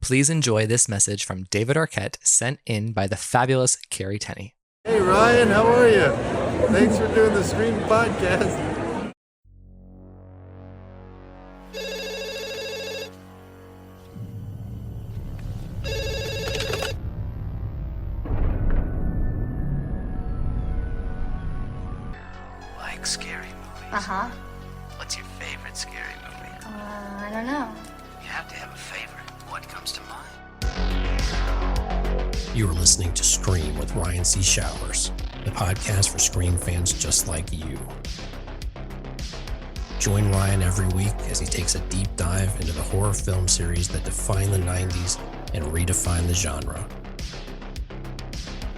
Please enjoy this message from David Arquette sent in by the fabulous Carrie Tenney. Hey Ryan, how are you? Thanks for doing the Scream podcast. Like scary movies? Uh-huh. What's your favorite scary movie? I don't know. You have to have a favorite. What comes to mind? You are listening to Scream with Ryan C. Showers, the podcast for Scream fans just like you. Join Ryan every week as he takes a deep dive into the horror film series that defined the 90s and redefined the genre.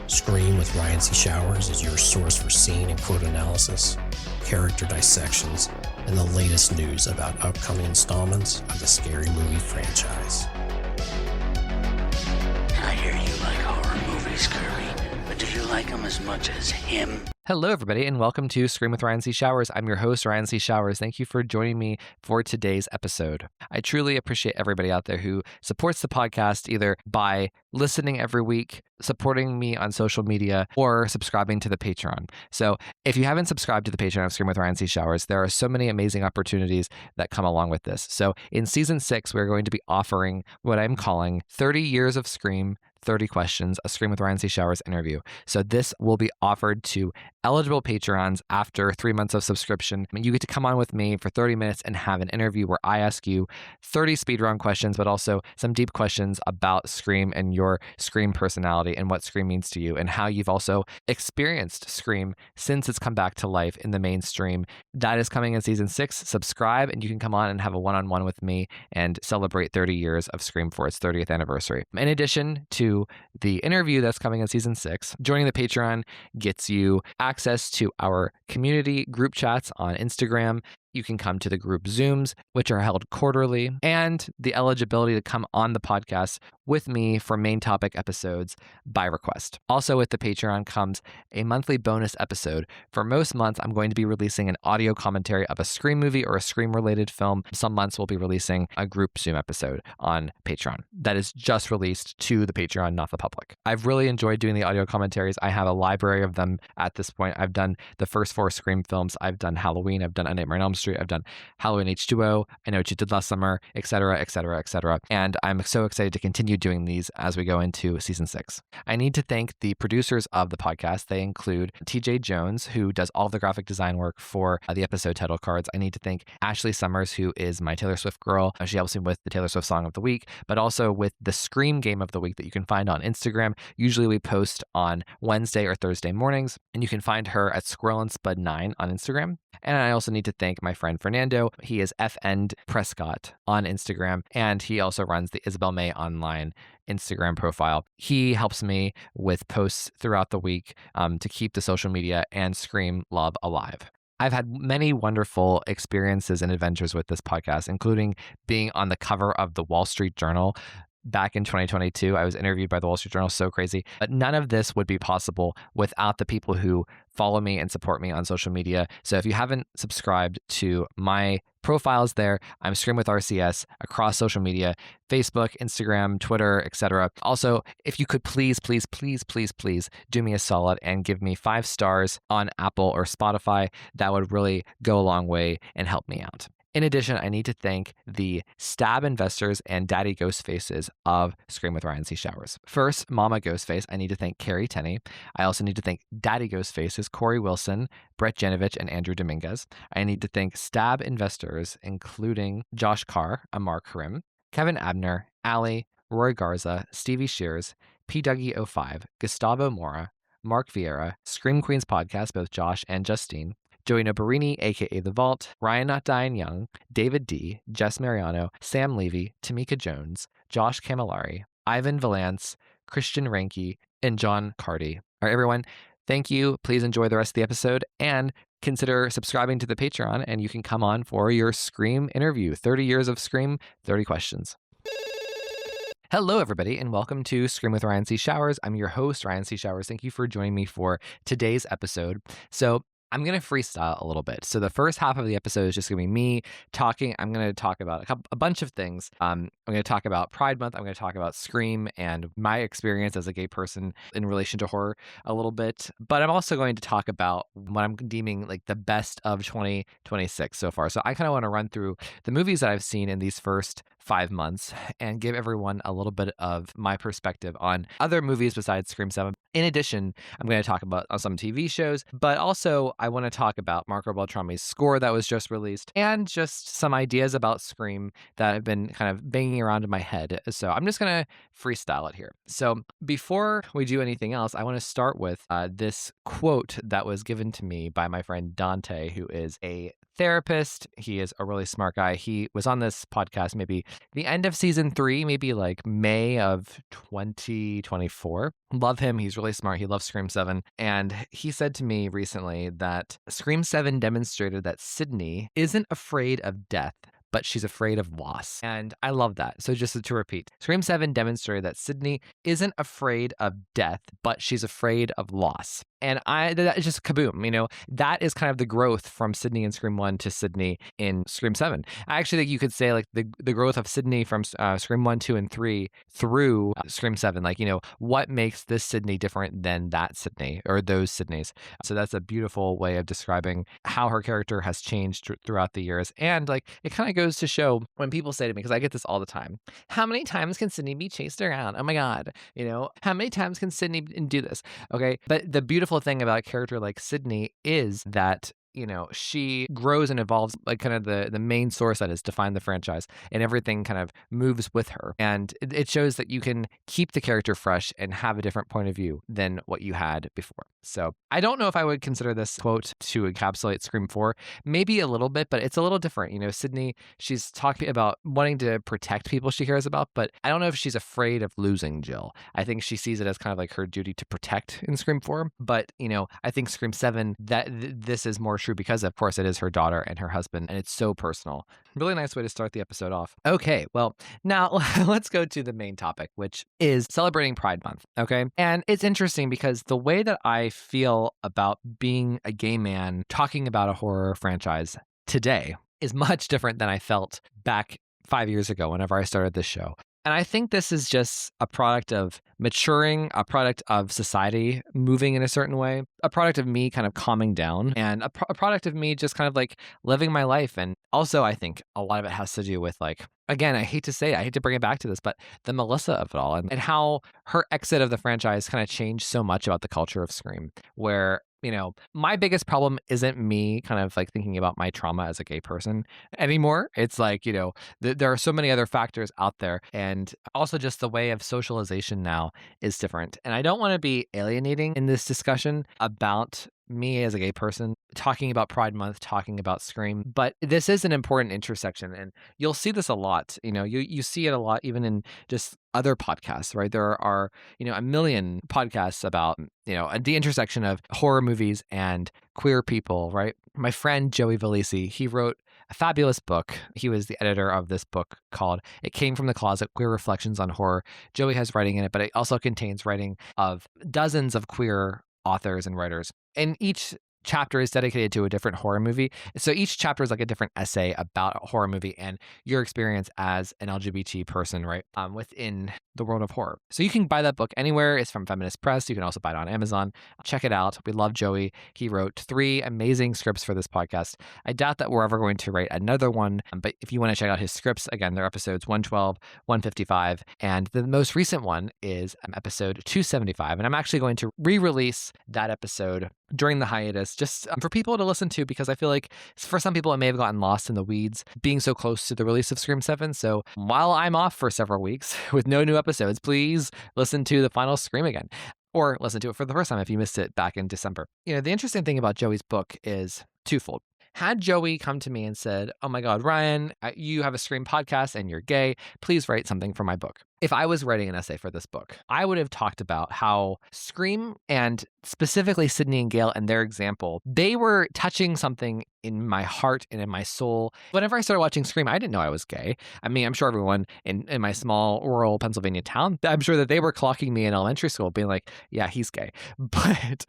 Scream with Ryan C. Showers is your source for scene and quote analysis, character dissections, and the latest news about upcoming installments of the Scary Movie franchise. I hear you like horror movies, Curly, but do you like them as much as him? Hello, everybody, and welcome to Scream with Ryan C. Showers. I'm your host, Ryan C. Showers. Thank you for joining me for today's episode. I truly appreciate everybody out there who supports the podcast either by listening every week, supporting me on social media, or subscribing to the Patreon. So if you haven't subscribed to the Patreon of Scream with Ryan C. Showers, there are so many amazing opportunities that come along with this. So in season 6, we're going to be offering what I'm calling 30 Years of Scream, 30 Questions, a Scream with Ryan C. Showers interview. So this will be offered to eligible Patrons after 3 months of subscription. I mean, you get to come on with me for 30 minutes and have an interview where I ask you 30 speedrun questions, but also some deep questions about Scream and your Scream personality and what Scream means to you and how you've also experienced Scream since it's come back to life in the mainstream. That is coming in season 6. Subscribe and you can come on and have a one-on-one with me and celebrate 30 years of Scream for its 30th anniversary. In addition to the interview that's coming in season 6, joining the Patreon gets you access to our community group chats on Instagram. You can come to the group Zooms, which are held quarterly, and the eligibility to come on the podcast with me for main topic episodes by request. Also with the Patreon comes a monthly bonus episode. For most months, I'm going to be releasing an audio commentary of a Scream movie or a Scream-related film. Some months we'll be releasing a group Zoom episode on Patreon. That is just released to the Patreon, not the public. I've really enjoyed doing the audio commentaries. I have a library of them at this point. I've done the first 4 Scream films. I've done Halloween. I've done A Nightmare on Elm Street. I've done Halloween H2O. I Know What You Did Last Summer, etc., etc., etc. And I'm so excited to continue doing these as we go into season 6. I need to thank the producers of the podcast. They include TJ Jones, who does all the graphic design work for the episode title cards. I need to thank Ashley Summers, who is my Taylor Swift girl. She helps me with the Taylor Swift song of the week, but also with the Scream game of the week that you can find on Instagram. Usually we post on Wednesday or Thursday mornings, and you can find her at SquirrelAndSpud9 on Instagram. And I also need to thank my friend Fernando. He is FNDPrescott on Instagram, and he also runs the Isabel May Online Instagram profile. He helps me with posts throughout the week to keep the social media and Scream love alive. I've had many wonderful experiences and adventures with this podcast, including being on the cover of the Wall Street Journal. Back in 2022, I was interviewed by the Wall Street Journal. So crazy. But none of this would be possible without the people who follow me and support me on social media. So if you haven't subscribed to my profiles there, I'm Scream with RCS across social media, Facebook, Instagram, Twitter, etc. Also, if you could please do me a solid and give me 5 stars on Apple or Spotify, that would really go a long way and help me out. In addition, I need to thank the stab investors and daddy ghost faces of Scream with Ryan C. Showers. First, Mama Ghostface, I need to thank Carrie Tenney. I also need to thank daddy ghost faces Corey Wilson, Brett Janovich, and Andrew Dominguez. I need to thank stab investors, including Josh Carr, Amar Karim, Kevin Abner, Ali, Roy Garza, Stevie Shears, P. Dougie05, Gustavo Mora, Mark Vieira, Scream Queens Podcast, both Josh and Justine, Joey Nobarini, aka The Vault, Ryan Not Dying Young, David D, Jess Mariano, Sam Levy, Tamika Jones, Josh Camillari, Ivan Valance, Christian Ranke, and John Cardy. All right, everyone, thank you. Please enjoy the rest of the episode and consider subscribing to the Patreon, and you can come on for your Scream interview. 30 years of Scream, 30 questions. Hello, everybody, and welcome to Scream with Ryan C. Showers. I'm your host, Ryan C. Showers. Thank you for joining me for today's episode. So I'm going to freestyle a little bit. So the first half of the episode is just going to be me talking. I'm going to talk about a bunch of things. I'm going to talk about Pride Month. I'm going to talk about Scream and my experience as a gay person in relation to horror a little bit. But I'm also going to talk about what I'm deeming like the best of 2026 so far. So I kind of want to run through the movies that I've seen in these first 5 months and give everyone a little bit of my perspective on other movies besides Scream 7. In addition, I'm going to talk about some TV shows, but also I want to talk about Marco Beltrami's score that was just released and just some ideas about Scream that have been kind of banging around in my head. So I'm just going to freestyle it here. So before we do anything else, I want to start with this quote that was given to me by my friend Dante, who is a therapist. He is a really smart guy. He was on this podcast maybe the end of season 3, maybe like May of 2024. Love him. He's really smart. He loves Scream 7. And he said to me recently that Scream 7 demonstrated that Sidney isn't afraid of death, but she's afraid of loss. And I love that. So just to repeat, Scream 7 demonstrated that Sidney isn't afraid of death, but she's afraid of loss. And that is just kaboom, that is kind of the growth from Sidney in Scream 1 to Sidney in Scream 7. I actually think you could say like the growth of Sidney from Scream 1, 2, and 3 through Scream 7. Like, what makes this Sidney different than that Sidney or those Sidneys? So that's a beautiful way of describing how her character has changed throughout the years. And like, it kind of goes to show when people say to me, because I get this all the time, how many times can Sidney be chased around? Oh my God, how many times can Sidney do this? Okay. But the beautiful thing about a character like Sidney is that she grows and evolves like kind of the main source that has defined the franchise, and everything kind of moves with her. And it shows that you can keep the character fresh and have a different point of view than what you had before. So I don't know if I would consider this quote to encapsulate Scream 4. Maybe a little bit, but it's a little different. Sidney, she's talking about wanting to protect people she cares about, but I don't know if she's afraid of losing Jill. I think she sees it as kind of like her duty to protect in Scream 4. But, I think Scream 7, that this is more true because, of course, it is her daughter and her husband, and it's so personal. Really nice way to start the episode off. Okay, well, now let's go to the main topic, which is celebrating Pride Month, okay? And it's interesting because the way that I feel about being a gay man talking about a horror franchise today is much different than I felt back 5 years ago whenever I started this show. And I think this is just a product of maturing, a product of society moving in a certain way, a product of me kind of calming down, and a product of me just kind of like living my life. And also, I think a lot of it has to do with like, again, I hate to bring it back to this, but the Melissa of it all and how her exit of the franchise kind of changed so much about the culture of Scream, where my biggest problem isn't me kind of like thinking about my trauma as a gay person anymore. It's like, there are so many other factors out there. And also just the way of socialization now is different. And I don't want to be alienating in this discussion about me as a gay person, talking about Pride Month, talking about Scream, but this is an important intersection, and you'll see this a lot. You see it a lot even in just other podcasts, right? There are, a million podcasts about, the intersection of horror movies and queer people, right? My friend Joey Valisi, he wrote a fabulous book. He was the editor of this book called It Came from the Closet, Queer Reflections on Horror. Joey has writing in it, but it also contains writing of dozens of queer authors and writers. And each chapter is dedicated to a different horror movie. So each chapter is like a different essay about a horror movie and your experience as an LGBT person, right? Within the world of horror. So you can buy that book anywhere. It's from Feminist Press. You can also buy it on Amazon. Check it out. We love Joey. He wrote 3 amazing scripts for this podcast. I doubt that we're ever going to write another one, but if you want to check out his scripts, again, they're episodes 112, 155, and the most recent one is episode 275. And I'm actually going to re-release that episode during the hiatus, just for people to listen to, because I feel like for some people it may have gotten lost in the weeds being so close to the release of Scream 7. So while I'm off for several weeks with no new episodes, please listen to the final Scream again, or listen to it for the first time if you missed it back in December. The interesting thing about Joey's book is twofold. Had Joey come to me and said, "Oh my God, Ryan, you have a Scream podcast and you're gay, please write something for my book," if I was writing an essay for this book, I would have talked about how Scream and specifically Sidney and Gale and their example, they were touching something in my heart and in my soul. Whenever I started watching Scream, I didn't know I was gay. I mean, I'm sure everyone in my small rural Pennsylvania town, I'm sure that they were clocking me in elementary school being like, yeah, he's gay. But,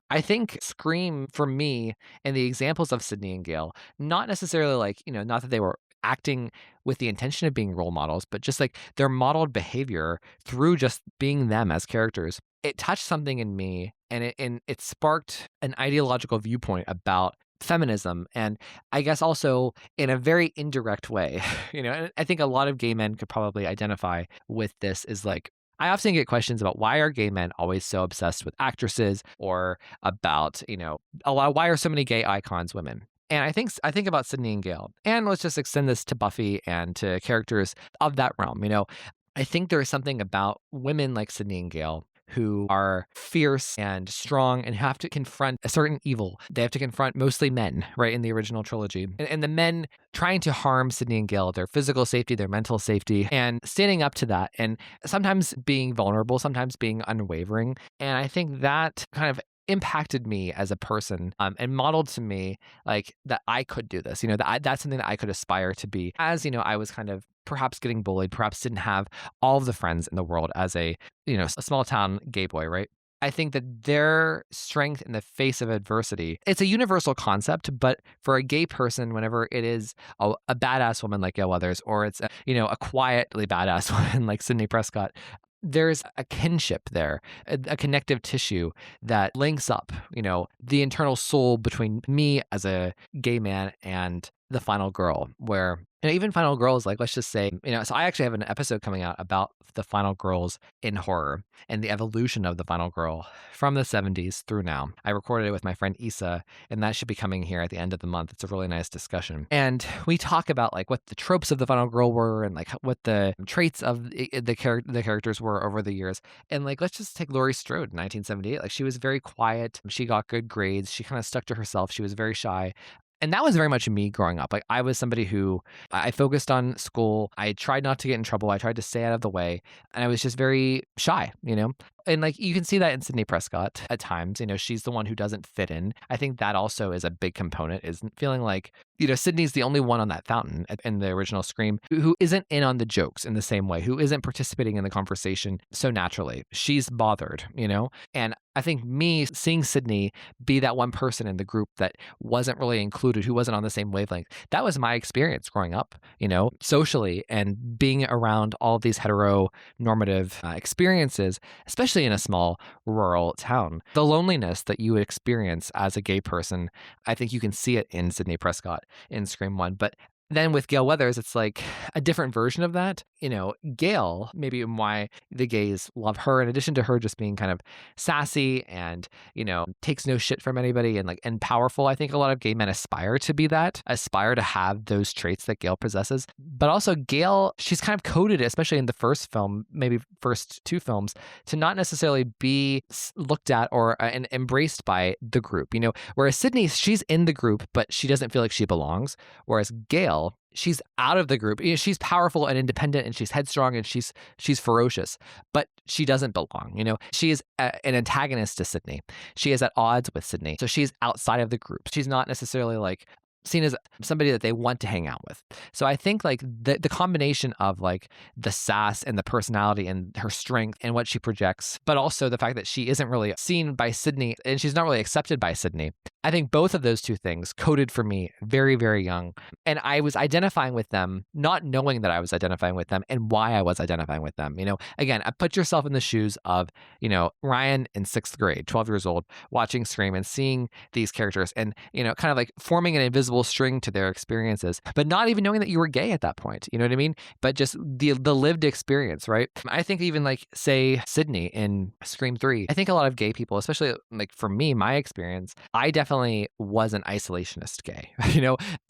I think Scream for me and the examples of Sidney and Gale, not necessarily like, not that they were acting with the intention of being role models, but just like their modeled behavior through just being them as characters. It touched something in me and it sparked an ideological viewpoint about feminism. And I guess also in a very indirect way, and I think a lot of gay men could probably identify with this is like, I often get questions about why are gay men always so obsessed with actresses or about, why are so many gay icons women? And I think about Sidney and Gale, and let's just extend this to Buffy and to characters of that realm. I think there is something about women like Sidney and Gale who are fierce and strong and have to confront a certain evil. They have to confront mostly men, right, in the original trilogy. And the men trying to harm Sidney and Gale, their physical safety, their mental safety, and standing up to that, and sometimes being vulnerable, sometimes being unwavering. And I think that kind of impacted me as a person and modeled to me like that I could do this, that's something that I could aspire to be as, I was kind of perhaps getting bullied, perhaps didn't have all of the friends in the world as a small town gay boy, right? I think that their strength in the face of adversity, it's a universal concept, but for a gay person, whenever it is a badass woman like Gail Weathers, or it's a quietly badass woman like Sidney Prescott, there's a kinship there, a connective tissue that links up, the internal soul between me as a gay man and the final girl, where even final girls, like let's just say, so I actually have an episode coming out about the final girls in horror and the evolution of the final girl from the 70s through now. I recorded it with my friend Issa, and that should be coming here at the end of the month. It's a really nice discussion. And we talk about like what the tropes of the final girl were and like what the traits of the characters were over the years. And like, let's just take Laurie Strode in 1978. Like she was very quiet. She got good grades. She kind of stuck to herself. She was very shy. And that was very much me growing up. Like I was somebody who I focused on school. I tried not to get in trouble. I tried to stay out of the way. And I was just very shy, And like you can see that in Sidney Prescott at times, she's the one who doesn't fit in. I think that also is a big component, is feeling like, Sidney's the only one on that fountain in the original Scream who isn't in on the jokes in the same way, who isn't participating in the conversation so naturally. She's bothered, And I think me seeing Sidney be that one person in the group that wasn't really included, who wasn't on the same wavelength, that was my experience growing up, socially, and being around all of these heteronormative experiences, especially in a small rural town. The loneliness that you would experience as a gay person, I think you can see it in Sidney Prescott in Scream 1. But then with Gail Weathers, it's like a different version of that. Gail, maybe why the gays love her, in addition to her just being kind of sassy and, takes no shit from anybody and powerful. I think a lot of gay men aspire to be that, aspire to have those traits that Gail possesses. But also Gail, she's kind of coded, especially in the first film, maybe first two films, to not necessarily be looked at or and embraced by the group. Whereas Sidney, she's in the group, but she doesn't feel like she belongs. Whereas Gail, she's out of the group. She's powerful and independent, and she's headstrong, and she's ferocious, but she doesn't belong. She is an antagonist to Sidney. She is at odds with Sidney, so she's outside of the group. She's not necessarily like seen as somebody that they want to hang out with. So I think like the combination of like the sass and the personality and her strength and what she projects, but also the fact that she isn't really seen by Sidney and she's not really accepted by Sidney. I think both of those two things coded for me very, very young. And I was identifying with them, not knowing that I was identifying with them and why I was identifying with them. Again, I put yourself in the shoes of, Ryan in 6th grade, 12 years old, watching Scream and seeing these characters and, kind of like forming an invisible string to their experiences, but not even knowing that you were gay at that point. You know what I mean? But just the lived experience, right? I think even like, say, Sidney in Scream 3, I think a lot of gay people, especially like for me, my experience, I definitely was an isolationist gay.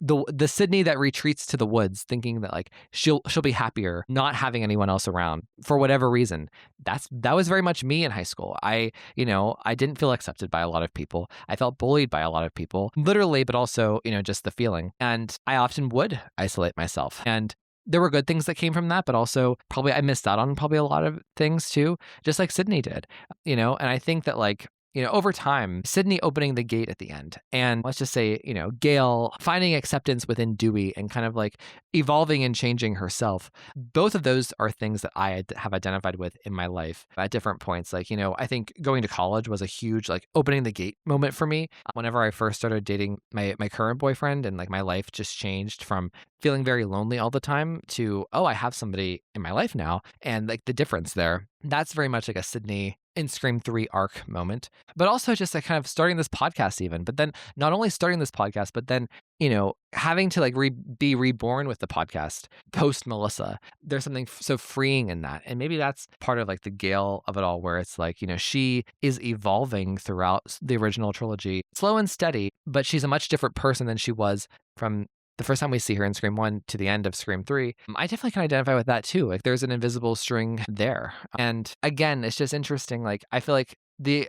The Sidney that retreats to the woods thinking that like she'll be happier not having anyone else around for whatever reason. That was very much me in high school. I didn't feel accepted by a lot of people. I felt bullied by a lot of people, literally, but also, just the feeling. And I often would isolate myself. And there were good things that came from that, but also probably I missed out on probably a lot of things too, just like Sidney did, and I think that like, over time, Sidney opening the gate at the end, and let's just say, Gale finding acceptance within Dewey and kind of like evolving and changing herself. Both of those are things that I have identified with in my life at different points. Like, I think going to college was a huge like opening the gate moment for me. Whenever I first started dating my current boyfriend, and like my life just changed from feeling very lonely all the time to, oh, I have somebody in my life now. And like the difference there, that's very much like a Sidney in Scream 3 arc moment, but also just like kind of starting this podcast even. But then not only starting this podcast, but then, having to like be reborn with the podcast post Melissa. There's something so freeing in that. And maybe that's part of like the Gale of it all, where it's like, she is evolving throughout the original trilogy, slow and steady, but she's a much different person than she was from the first time we see her in Scream 1 to the end of Scream 3. I definitely can identify with that too. Like there's an invisible string there. And again, it's just interesting. Like I feel like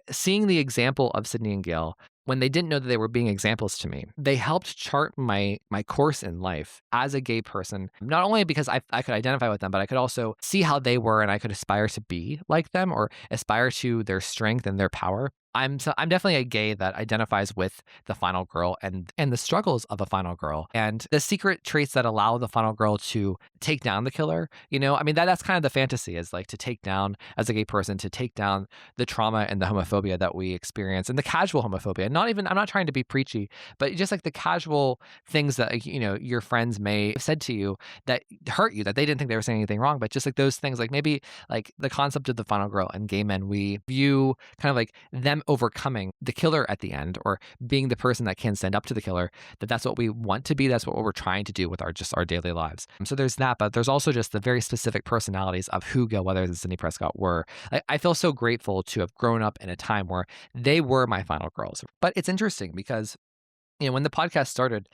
seeing the example of Sidney and Gale when they didn't know that they were being examples to me, they helped chart my course in life as a gay person, not only because I could identify with them, but I could also see how they were and I could aspire to be like them or aspire to their strength and their power. I'm definitely a gay that identifies with the final girl and the struggles of a final girl and the secret traits that allow the final girl to take down the killer. I mean, that's kind of the fantasy, is like to take down, as a gay person, to take down the trauma and the homophobia that we experience, and the casual homophobia. I'm not trying to be preachy, but just like the casual things that, your friends may have said to you that hurt you, that they didn't think they were saying anything wrong, but just like those things, like maybe like the concept of the final girl and gay men, we view kind of like them overcoming the killer at the end, or being the person that can stand up to the killer, that's what we want to be. That's what we're trying to do with our daily lives. So there's that, but there's also just the very specific personalities of who Gale Weathers and Sidney Prescott were. I feel so grateful to have grown up in a time where they were my final girls. But it's interesting because, when the podcast started,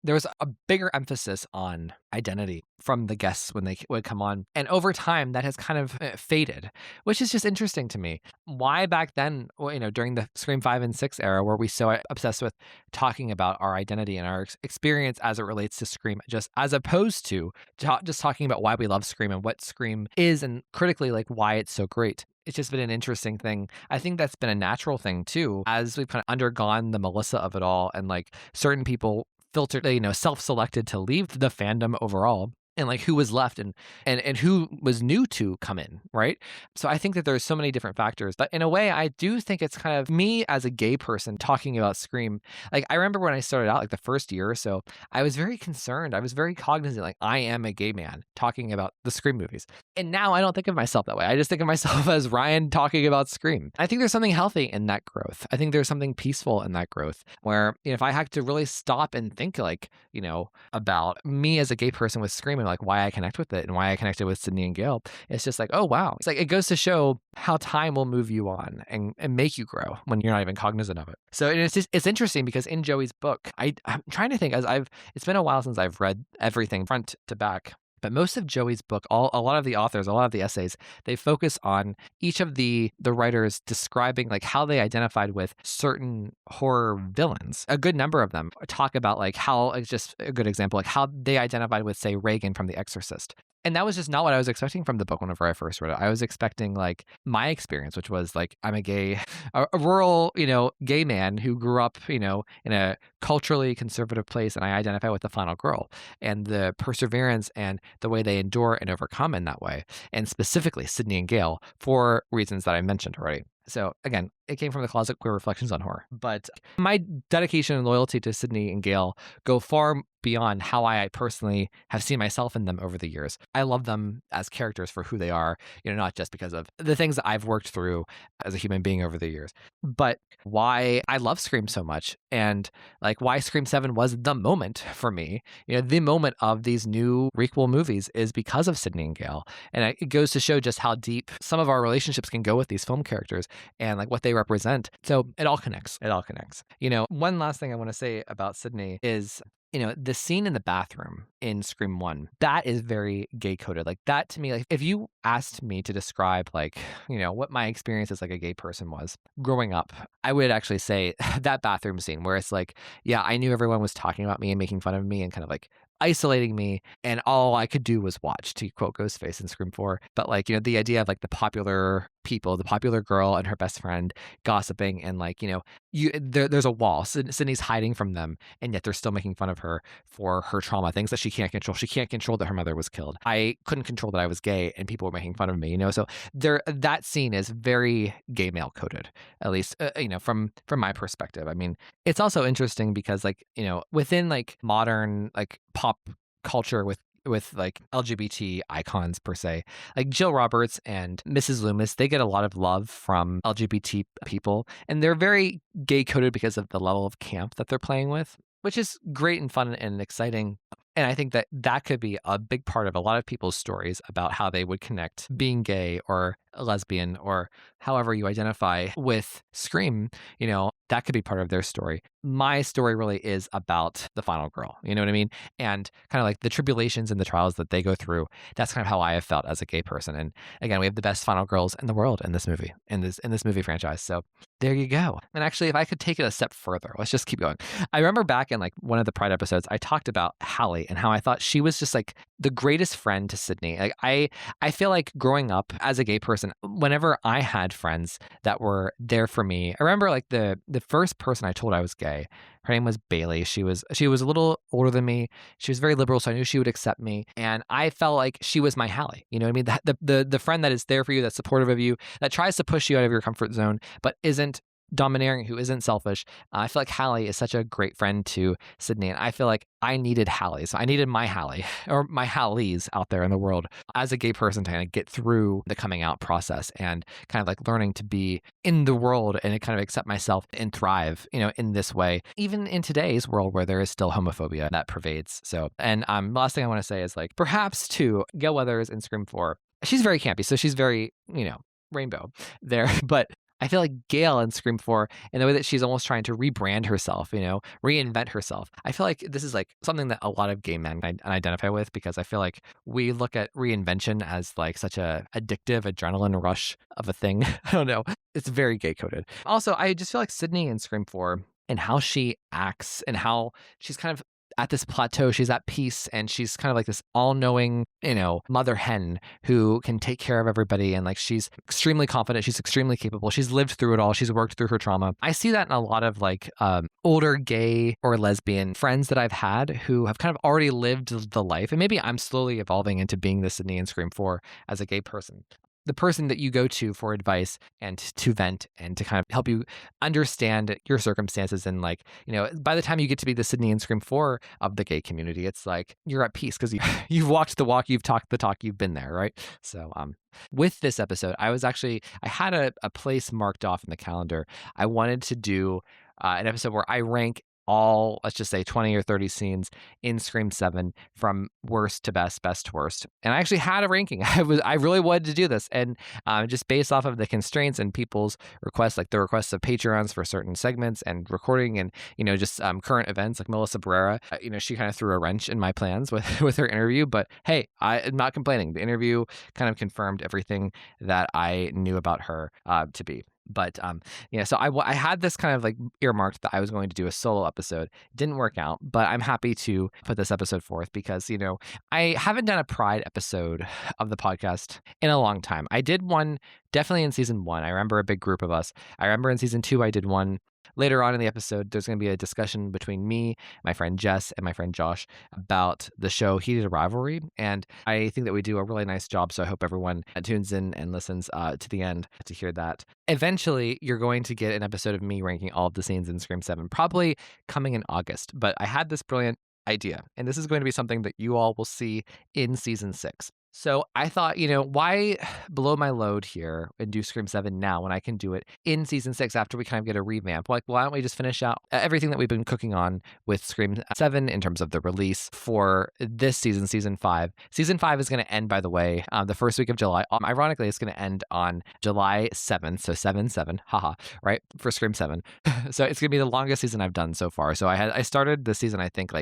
there was a bigger emphasis on identity from the guests when they would come on. And over time, that has kind of faded, which is just interesting to me. Why back then, during the Scream 5 and 6 era, were we so obsessed with talking about our identity and our experience as it relates to Scream, just as opposed to just talking about why we love Scream and what Scream is, and critically, like why it's so great. It's just been an interesting thing. I think that's been a natural thing too, as we've kind of undergone the Melissa of it all, and like certain people filtered, self-selected to leave the fandom overall, and like who was left and who was new to come in, right? So I think that there's so many different factors, but in a way, I do think it's kind of me as a gay person talking about Scream. Like I remember when I started out, like the first year or so, I was very concerned. I was very cognizant, like I am a gay man talking about the Scream movies. And now I don't think of myself that way. I just think of myself as Ryan talking about Scream. I think there's something healthy in that growth. I think there's something peaceful in that growth where, if I had to really stop and think like, about me as a gay person with Scream, like why I connect with it and why I connected with Sidney and Gale, it's just like, oh wow. It's like, it goes to show how time will move you on and make you grow when you're not even cognizant of it. So it's interesting because in Joey's book, I'm trying to think, it's been a while since I've read everything front to back. But most of Joey's book, a lot of the authors, a lot of the essays, they focus on each of the writers describing like how they identified with certain horror villains. A good number of them talk about like how, like just a good example, like how they identified with, say, Reagan from The Exorcist. And that was just not what I was expecting from the book whenever I first read it. I was expecting like my experience, which was like, I'm a rural, gay man who grew up, in a culturally conservative place, and I identify with the final girl and the perseverance and the way they endure and overcome in that way. And specifically Sidney and Gale, for reasons that I mentioned already. So again, it came from the Closet Queer Reflections on Horror. But my dedication and loyalty to Sidney and Gale go far beyond how I personally have seen myself in them over the years. I love them as characters for who they are, not just because of the things that I've worked through as a human being over the years, but why I love Scream so much, and like why Scream 7 was the moment for me. The moment of these new requel movies is because of Sidney and Gale. And it goes to show just how deep some of our relationships can go with these film characters and like what they represent. So it all connects. It all connects. One last thing I want to say about Sidney is, the scene in the bathroom in Scream 1, that is very gay coded. Like that to me, like if you asked me to describe like, what my experience as like a gay person was growing up, I would actually say that bathroom scene where it's like, yeah, I knew everyone was talking about me and making fun of me and kind of like isolating me, and all I could do was watch, to quote Ghostface in Scream 4. But like, the idea of like the popular people, the popular girl and her best friend gossiping, and like, there's a wall. Sydney's hiding from them, and yet they're still making fun of her for her trauma, things that she can't control. She can't control that her mother was killed. I couldn't control that I was gay, and people were making fun of me, So that scene is very gay male coded, at least, from my perspective. I mean, it's also interesting because like, within like modern like pop culture with like LGBT icons per se, like Jill Roberts and Mrs. Loomis, they get a lot of love from LGBT people, and they're very gay coded because of the level of camp that they're playing with, which is great and fun and exciting. And I think that could be a big part of a lot of people's stories about how they would connect being gay or lesbian or however you identify with Scream. That could be part of their story. My story really is about the final girl, you know what I mean? And kind of like the tribulations and the trials that they go through. That's kind of how I have felt as a gay person. And again, we have the best final girls in the world in this movie, in this movie franchise. So there you go. And actually, if I could take it a step further, let's just keep going. I remember back in like one of the Pride episodes, I talked about Hallie and how I thought she was just like the greatest friend to Sidney. Like I feel like growing up as a gay person, whenever I had friends that were there for me, I remember like the first person I told I was gay, her name was Bailey. She was a little older than me. She was very liberal, so I knew she would accept me. And I felt like she was my Hallie. You know what I mean? The friend that is there for you, that's supportive of you, that tries to push you out of your comfort zone, but isn't domineering, who isn't selfish. I feel like Hallie is such a great friend to Sidney, and I feel like I needed Hallie. So I needed my Hallie, or my Hallies out there in the world as a gay person to kind of get through the coming out process and kind of like learning to be in the world and kind of accept myself and thrive, in this way, even in today's world where there is still homophobia that pervades. So, and last thing I want to say is like, perhaps too, Gail Weathers in Scream 4, she's very campy, so she's very, rainbow there, but I feel like Gail in Scream 4, in the way that she's almost trying to rebrand herself, reinvent herself. I feel like this is like something that a lot of gay men identify with, because I feel like we look at reinvention as like such a addictive adrenaline rush of a thing. I don't know. It's very gay coded. Also, I just feel like Sidney in Scream 4 and how she acts and how she's kind of at this plateau, she's at peace, and she's kind of like this all-knowing, mother hen who can take care of everybody. And like, she's extremely confident. She's extremely capable. She's lived through it all. She's worked through her trauma. I see that in a lot of like older gay or lesbian friends that I've had who have kind of already lived the life. And maybe I'm slowly evolving into being the Sidney in Scream 4 as a gay person. The person that you go to for advice and to vent and to kind of help you understand your circumstances. And like, by the time you get to be the Sidney in Scream 4 of the gay community, it's like you're at peace because you've walked the walk, you've talked the talk, you've been there, right? So with this episode, I had a place marked off in the calendar. I wanted to do an episode where I rank all, let's just say 20 or 30 scenes in Scream 7 from worst to best, best to worst. And I actually had a ranking. I really wanted to do this. And just based off of the constraints and people's requests, like the requests of Patreons for certain segments and recording and, just current events, like Melissa Barrera, she kind of threw a wrench in my plans with her interview. But hey, I'm not complaining. The interview kind of confirmed everything that I knew about her to be. But so I had this kind of like earmarked that I was going to do a solo episode. It didn't work out, but I'm happy to put this episode forth because, I haven't done a Pride episode of the podcast in a long time. I did one definitely in season 1. I remember a big group of us. I remember in season 2, I did one. Later on in the episode, there's going to be a discussion between me, my friend Jess, and my friend Josh about the show Heated Rivalry. And I think that we do a really nice job. So I hope everyone tunes in and listens to the end to hear that. Eventually, you're going to get an episode of me ranking all of the scenes in Scream 7, probably coming in August. But I had this brilliant idea, and this is going to be something that you all will see in season 6. So I thought, why blow my load here and do Scream 7 now when I can do it in season 6 after we kind of get a revamp? Like, why don't we just finish out everything that we've been cooking on with Scream 7 in terms of the release for this season, season 5. Season 5 is going to end, by the way, the first week of July. Ironically, it's going to end on July 7th. So 7-7, haha, right? For Scream 7. So it's going to be the longest season I've done so far. So I started the season, I think,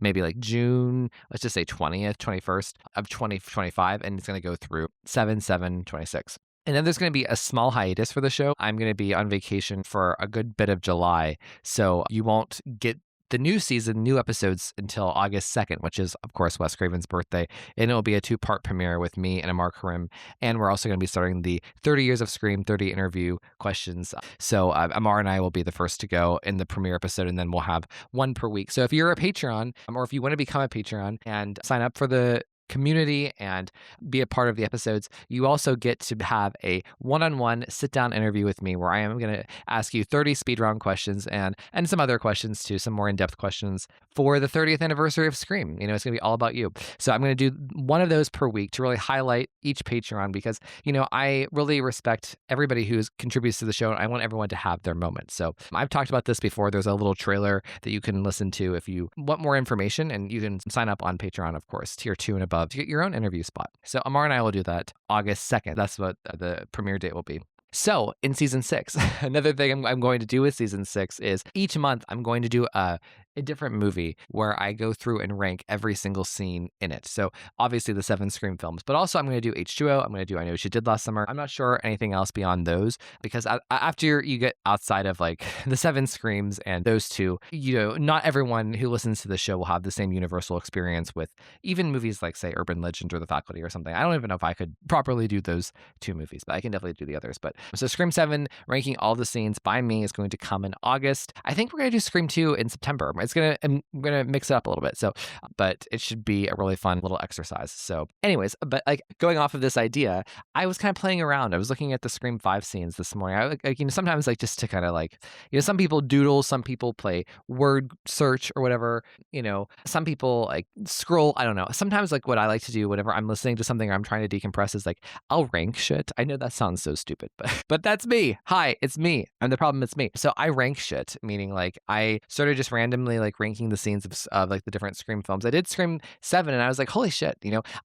maybe June, let's just say 20th, 21st of 2025. And it's going to go through 7/7/26. And then there's going to be a small hiatus for the show. I'm going to be on vacation for a good bit of July, so you won't get the new season, new episodes until August 2nd, which is, of course, Wes Craven's birthday. And it'll be a 2-part premiere with me and Amar Karim. And we're also going to be starting the 30 Years of Scream 30 interview questions. So Amar and I will be the first to go in the premiere episode, and then we'll have one per week. So if you're a Patreon, or if you want to become a Patreon and sign up for the community and be a part of the episodes, you also get to have a one-on-one sit-down interview with me where I am going to ask you 30 speed round questions and some other questions too, some more in-depth questions for the 30th anniversary of Scream. It's going to be all about you. So I'm going to do one of those per week to really highlight each Patreon because, I really respect everybody who contributes to the show, and I want everyone to have their moment. So I've talked about this before. There's a little trailer that you can listen to if you want more information, and you can sign up on Patreon, of course, tier 2 and above, to get your own interview spot. So Amar and I will do that August 2nd. That's what the premiere date will be. So in season 6, another thing I'm going to do with season 6 is each month I'm going to do a different movie where I go through and rank every single scene in it. So obviously the 7 Scream films, but also I'm going to do H2O. I'm going to do I Know What You Did Last Summer. I'm not sure anything else beyond those, because after you get outside of like the 7 Screams and those two, not everyone who listens to the show will have the same universal experience with even movies like, say, Urban Legend or The Faculty or something. I don't even know if I could properly do those 2 movies, but I can definitely do the others. But so Scream 7, ranking all the scenes by me, is going to come in August. I think we're going to do Scream 2 in September. I'm going to mix it up a little bit. So, but it should be a really fun little exercise. So anyways, but like going off of this idea, I was kind of playing around. I was looking at the Scream 5 scenes this morning. Sometimes like just to kind of like, some people doodle, some people play word search or whatever, some people like scroll. I don't know. Sometimes like what I like to do whenever I'm listening to something or I'm trying to decompress is like, I'll rank shit. I know that sounds so stupid, but that's me. Hi, it's me. I'm the problem. It's me. So I rank shit, meaning like I started just randomly like ranking the scenes of like the different Scream films. I did Scream 7 and I was like, holy shit,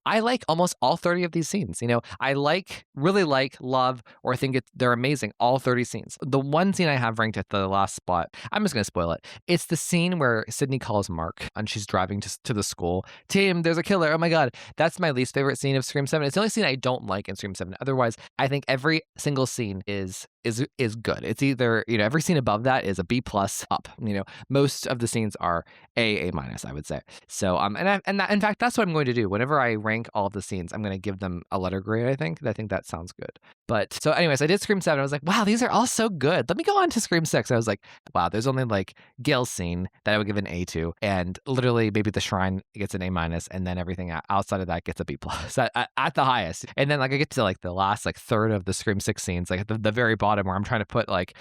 I like almost all 30 of these scenes. I really love, or think they're amazing, all 30 scenes. The one scene I have ranked at the last spot, I'm just going to spoil it. It's the scene where Sidney calls Mark and she's driving to the school. Tim, there's a killer. Oh my God. That's my least favorite scene of Scream 7. It's the only scene I don't like in Scream 7. Otherwise, I think every single scene is good. It's either, every scene above that is a B+ up. Most of the scenes are A-, I would say. So, in fact, that's what I'm going to do. Whenever I rank all of the scenes, I'm going to give them a letter grade, I think. I think that sounds good. But so anyways, I did Scream 7. I was like, wow, these are all so good. Let me go on to Scream 6. I was like, wow, there's only like Gale's scene that I would give an A to. And literally maybe the shrine gets an A-, and then everything outside of that gets a B+ at the highest. And then like I get to like the last like third of the Scream 6 scenes, like at the very bottom where I'm trying to put like,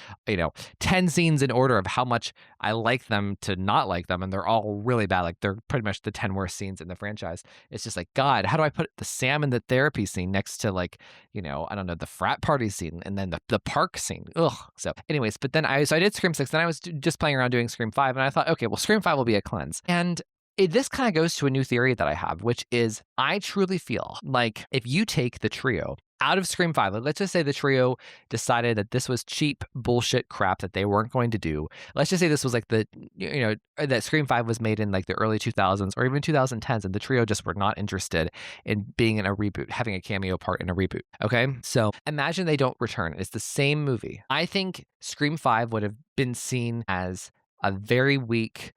10 scenes in order of how much I like them to not like them. And they're all really bad. Like they're pretty much the 10 worst scenes in the franchise. It's just like, God, how do I put the Sam in the therapy scene next to like, I don't know, the frat party scene and then the park scene? Ugh. So anyways, but then I did Scream 6, then I was just playing around doing Scream 5, and I thought, okay, well, Scream 5 will be a cleanse. And this kind of goes to a new theory that I have, which is I truly feel like if you take the trio out of Scream 5, let's just say the trio decided that this was cheap bullshit crap that they weren't going to do. Let's just say this was like that Scream 5 was made in like the early 2000s or even 2010s, and the trio just were not interested in being in a reboot, having a cameo part in a reboot. Okay. So imagine they don't return. It's the same movie. I think Scream 5 would have been seen as a very weak,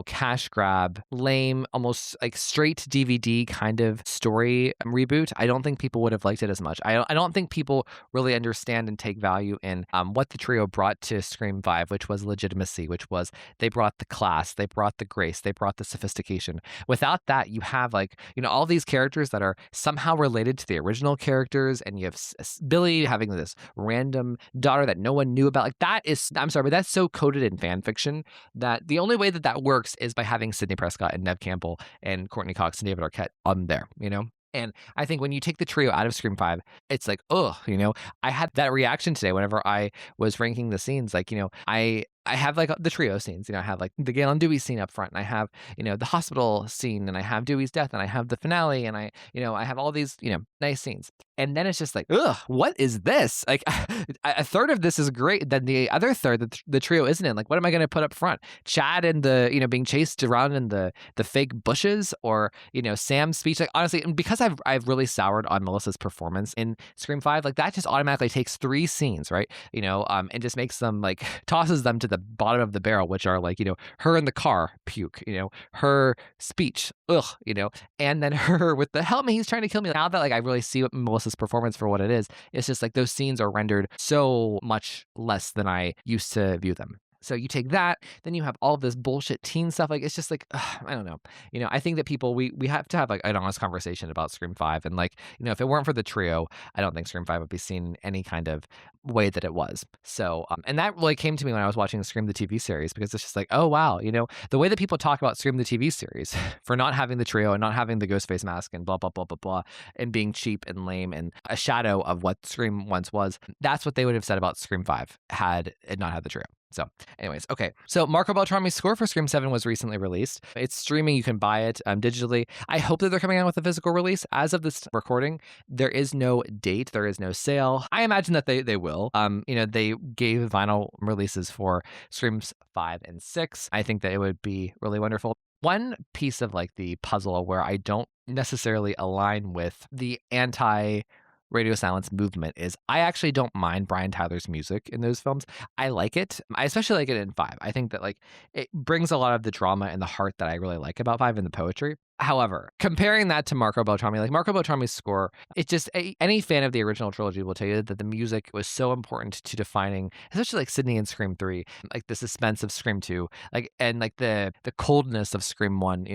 cash grab, lame, almost like straight to DVD kind of story reboot. I don't think people would have liked it as much. I don't think people really understand and take value in what the trio brought to Scream 5, which was legitimacy, which was they brought the class, they brought the grace, they brought the sophistication. Without that, you have like, all these characters that are somehow related to the original characters, and you have Billy having this random daughter that no one knew about. Like that is, I'm sorry, but that's so coded in fan fiction that the only way that works is by having Sidney Prescott and Neve Campbell and Courtney Cox and David Arquette on there, And I think when you take the trio out of Scream 5, it's like, I had that reaction today whenever I was ranking the scenes. Like, I have like the trio scenes, I have like the Gale and Dewey scene up front, and I have, the hospital scene, and I have Dewey's death, and I have the finale, and I have all these, nice scenes. And then it's just like, ugh, what is this? Like a third of this is great. Then the other third, the trio isn't in. Like, what am I going to put up front? Chad and the, being chased around in the fake bushes, or, Sam's speech. Like, honestly, because I've really soured on Melissa's performance in Scream 5, like that just automatically takes 3 scenes, right? And just makes them like, tosses them to the the bottom of the barrel, which are like, her in the car, puke, her speech, ugh, and then her with the help me, he's trying to kill me. Now that like I really see what Melissa's performance for what it is, it's just like those scenes are rendered so much less than I used to view them. So you take that, then you have all of this bullshit teen stuff. Like, it's just like, I don't know. I think that people, we have to have like an honest conversation about Scream 5. And like, if it weren't for the trio, I don't think Scream 5 would be seen in any kind of way that it was. So, and that really came to me when I was watching Scream the TV series, because it's just like, oh, wow. The way that people talk about Scream the TV series for not having the trio and not having the Ghostface mask and blah, blah, blah, blah, blah, and being cheap and lame and a shadow of what Scream once was, that's what they would have said about Scream 5 had it not had the trio. So anyways, okay. So Marco Beltrami's score for Scream 7 was recently released. It's streaming. You can buy it digitally. I hope that they're coming out with a physical release. As of this recording, there is no date. There is no sale. I imagine that they will. They gave vinyl releases for Screams 5 and 6. I think that it would be really wonderful. One piece of like the puzzle where I don't necessarily align with the radio silence movement is I actually don't mind Brian Tyler's music in those films. I like it. I especially like it in 5. I think that like it brings a lot of the drama and the heart that I really like about 5 and the poetry. However, comparing that to Marco Beltrami, like Marco Beltrami's score, it's just any fan of the original trilogy will tell you that the music was so important to defining, especially like Sidney in Scream 3, like the suspense of Scream 2, like and like the coldness of Scream 1.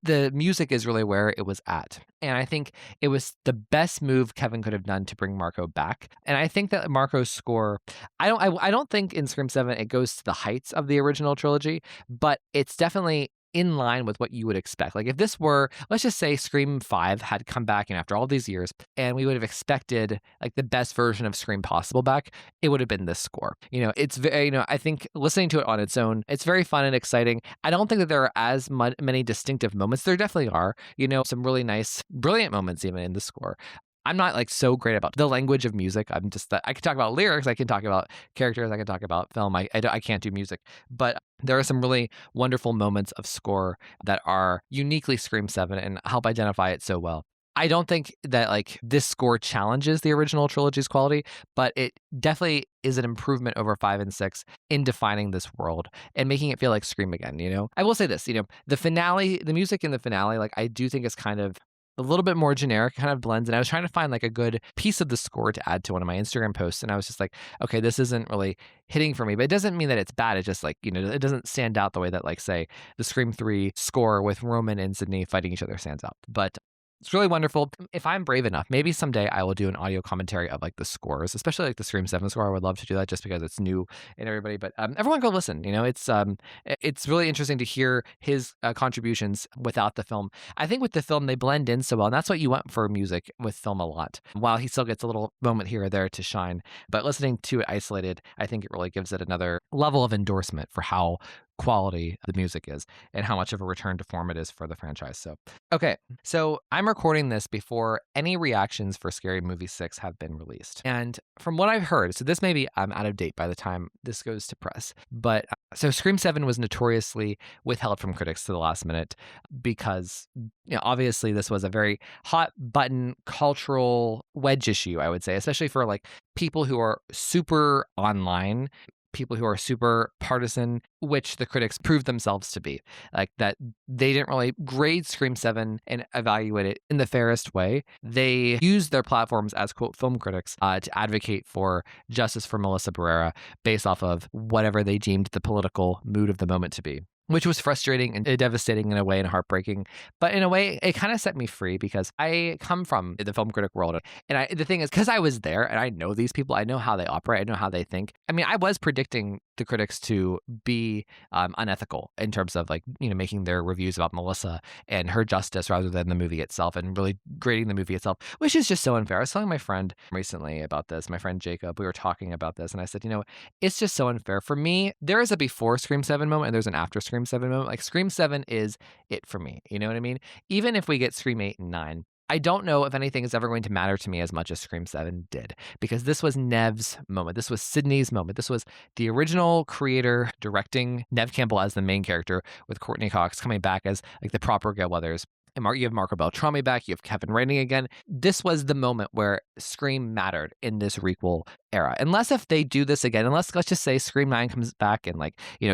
The music is really where it was at, and I think it was the best move Kevin could have done to bring Marco back. And I think that Marco's score, I don't think in Scream 7 it goes to the heights of the original trilogy, but it's definitely in line with what you would expect. Like if this were, let's just say Scream 5 had come back after all these years and we would have expected like the best version of Scream possible back, it would have been this score. It's very, I think listening to it on its own, it's very fun and exciting. I don't think that there are as many distinctive moments. There definitely are, some really nice, brilliant moments even in the score. I'm not like so great about the language of music. I'm just that I can talk about lyrics, I can talk about characters, I can talk about film. I can't do music, but there are some really wonderful moments of score that are uniquely Scream 7 and help identify it so well. I don't think that like this score challenges the original trilogy's quality, but it definitely is an improvement over 5 and 6 in defining this world and making it feel like Scream again. I will say this, the finale, the music in the finale, like I do think is kind of a little bit more generic, kind of blends. And I was trying to find like a good piece of the score to add to one of my Instagram posts. And I was just like, okay, this isn't really hitting for me, but it doesn't mean that it's bad. It's just like, it doesn't stand out the way that like, say, the Scream 3 score with Roman and Sidney fighting each other stands out. But it's really wonderful. If I'm brave enough, maybe someday I will do an audio commentary of like the scores, especially like the Scream 7 score. I would love to do that just because it's new and everybody. But everyone go listen. It's really interesting to hear his contributions without the film. I think with the film they blend in so well, and that's what you want for music with film a lot. While he still gets a little moment here or there to shine, but listening to it isolated, I think it really gives it another level of endorsement for how quality the music is and how much of a return to form it is for the franchise. So I'm recording this before any reactions for Scary Movie 6 have been released. And from what I've heard, so this may be out of date by the time this goes to press, but so Scream 7 was notoriously withheld from critics to the last minute because obviously this was a very hot button cultural wedge issue, I would say, especially for like people who are super online, people who are super partisan, which the critics proved themselves to be. Like that they didn't really grade Scream 7 and evaluate it in the fairest way. They used their platforms as, quote, film critics to advocate for justice for Melissa Barrera based off of whatever they deemed the political mood of the moment to be, which was frustrating and devastating in a way and heartbreaking. But in a way, it kind of set me free because I come from the film critic world. And the thing is, because I was there and I know these people, I know how they operate, I know how they think. I mean, I was predicting the critics to be unethical in terms of like, making their reviews about Melissa and her justice rather than the movie itself and really grading the movie itself, which is just so unfair. I was telling my friend recently about this, my friend Jacob, we were talking about this and I said, it's just so unfair. For me, there is a before Scream 7 moment and there's an after Scream 7 moment. Like Scream 7 is it for me. You know what I mean? Even if we get Scream 8 and 9, I don't know if anything is ever going to matter to me as much as Scream 7 did, because this was Nev's moment. This was Sidney's moment. This was the original creator directing Nev Campbell as the main character with Courtney Cox coming back as like the proper Gale Weathers. And you have Marco Beltrami back. You have Kevin Rainey again. This was the moment where Scream mattered in this requel era. Unless if they do this again, let's just say Scream 9 comes back and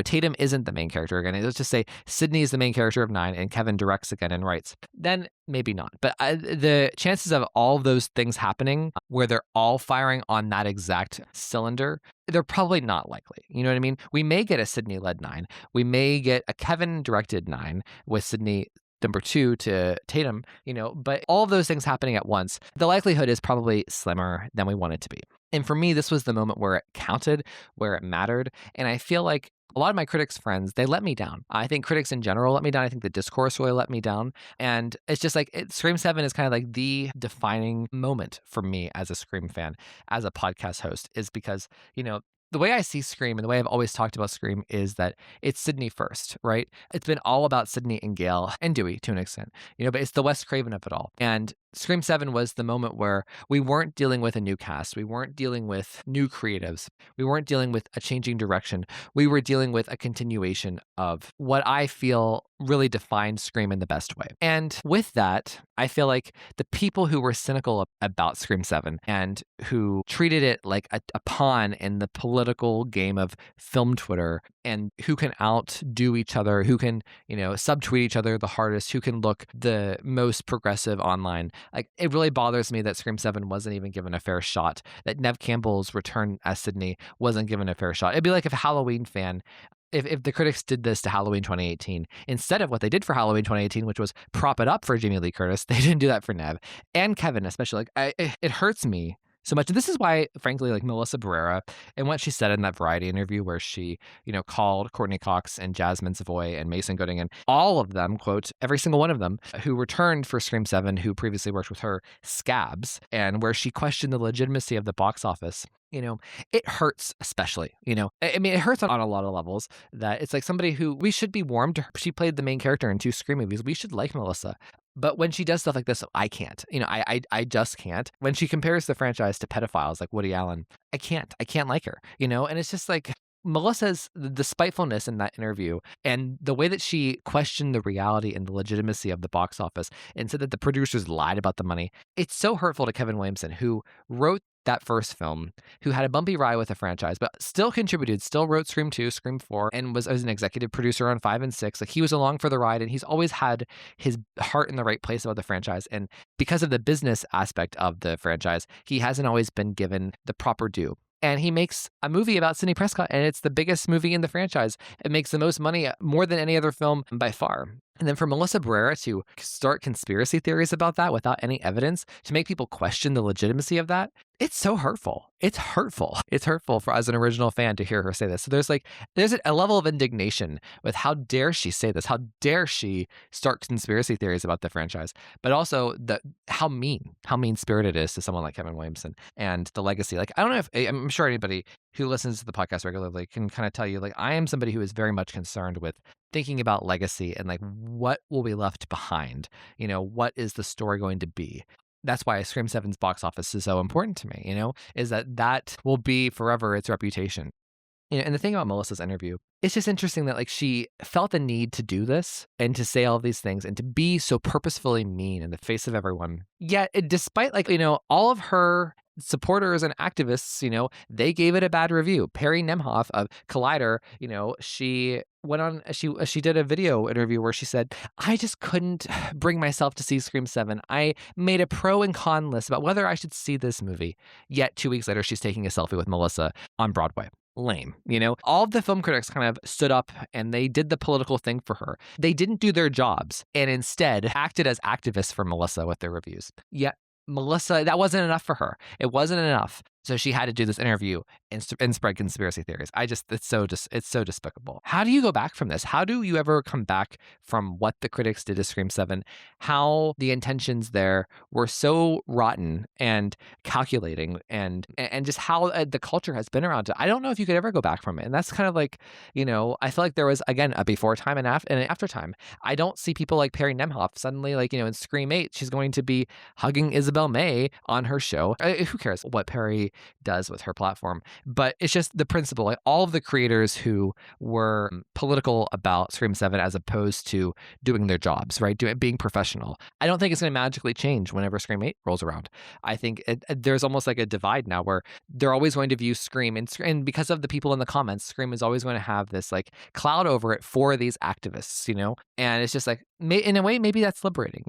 Tatum isn't the main character again. Let's just say Sidney is the main character of 9 and Kevin directs again and writes. Then maybe not. But the chances of all of those things happening where they're all firing on that exact cylinder, they're probably not likely. You know what I mean? We may get a Sidney-led 9. We may get a Kevin-directed 9 with Sidney number 2 to Tatum, but all of those things happening at once, the likelihood is probably slimmer than we want it to be. And for me, this was the moment where it counted, where it mattered. And I feel like a lot of my critics friends, they let me down. I think critics in general let me down. I think the discourse really let me down. And it's just Scream 7 is kind of like the defining moment for me as a Scream fan, as a podcast host, is because, the way I see Scream and the way I've always talked about Scream is that it's Sidney first, right? It's been all about Sidney and Gale and Dewey to an extent, but it's the Wes Craven of it all. And Scream 7 was the moment where we weren't dealing with a new cast. We weren't dealing with new creatives. We weren't dealing with a changing direction. We were dealing with a continuation of what I feel really defined Scream in the best way. And with that, I feel like the people who were cynical about Scream 7 and who treated it like a pawn in the political game of film Twitter and who can outdo each other, who can, subtweet each other the hardest, who can look the most progressive online. It really bothers me that Scream 7 wasn't even given a fair shot, that Neve Campbell's return as Sidney wasn't given a fair shot. It'd be like if a Halloween fan, if the critics did this to Halloween 2018, instead of what they did for Halloween 2018, which was prop it up for Jamie Lee Curtis, they didn't do that for Neve and Kevin, especially. It hurts me so much. This is why, frankly, Melissa Barrera and what she said in that Variety interview where she, called Courtney Cox and Jasmine Savoy and Mason Gooding and all of them, quote, every single one of them who returned for Scream 7, who previously worked with her, scabs, and where she questioned the legitimacy of the box office. It hurts, especially, it hurts on a lot of levels that it's like somebody who we should be warm to her. She played the main character in 2 Scream movies. We should like Melissa. But when she does stuff like this, I can't. I just can't. When she compares the franchise to pedophiles like Woody Allen, I can't like her, and it's just like Melissa's, the spitefulness in that interview and the way that she questioned the reality and the legitimacy of the box office and said that the producers lied about the money. It's so hurtful to Kevin Williamson, who wrote that first film, who had a bumpy ride with the franchise, but still contributed, still wrote Scream 2, Scream 4, and was as an executive producer on 5 and 6. He was along for the ride, and he's always had his heart in the right place about the franchise. And because of the business aspect of the franchise, he hasn't always been given the proper due. And he makes a movie about Sidney Prescott, and it's the biggest movie in the franchise. It makes the most money, more than any other film by far. And then for Melissa Barrera to start conspiracy theories about that without any evidence, to make people question the legitimacy of that, it's so hurtful. It's hurtful. It's hurtful for as an original fan to hear her say this. So there's a level of indignation with how dare she say this? How dare she start conspiracy theories about the franchise? But also how mean-spirited it is to someone like Kevin Williamson and the legacy. I don't know if I'm sure anybody who listens to the podcast regularly can kind of tell you, I am somebody who is very much concerned with thinking about legacy and what will be left behind? What is the story going to be? That's why Scream 7's box office is so important to me, is that will be forever its reputation. And the thing about Melissa's interview, it's just interesting that she felt the need to do this and to say all of these things and to be so purposefully mean in the face of everyone. Yet, despite all of her supporters and activists, they gave it a bad review. Perry Nemhoff of Collider, she went on, she did a video interview where she said, I just couldn't bring myself to see Scream 7. I made a pro and con list about whether I should see this movie. Yet 2 weeks later, she's taking a selfie with Melissa on Broadway. Lame. All of the film critics kind of stood up and they did the political thing for her. They didn't do their jobs and instead acted as activists for Melissa with their reviews. Yet Melissa, that wasn't enough for her. It wasn't enough. So she had to do this interview and spread conspiracy theories. It's so despicable. How do you go back from this? How do you ever come back from what the critics did to Scream 7? How the intentions there were so rotten and calculating and just how the culture has been around it. I don't know if you could ever go back from it. And that's kind of I feel like there was, again, a before time and an after time. I don't see people like Perry Nemhoff suddenly, in Scream 8, she's going to be hugging Isabel May on her show. Who cares what Perry does with her platform. But it's just the principle. Like all of the creators who were political about Scream 7 as opposed to doing their jobs, right? Being professional. I don't think it's going to magically change whenever Scream 8 rolls around. I think there's almost like a divide now where they're always going to view Scream, and because of the people in the comments, Scream is always going to have this like cloud over it for these activists, and it's just like, in a way, maybe that's liberating,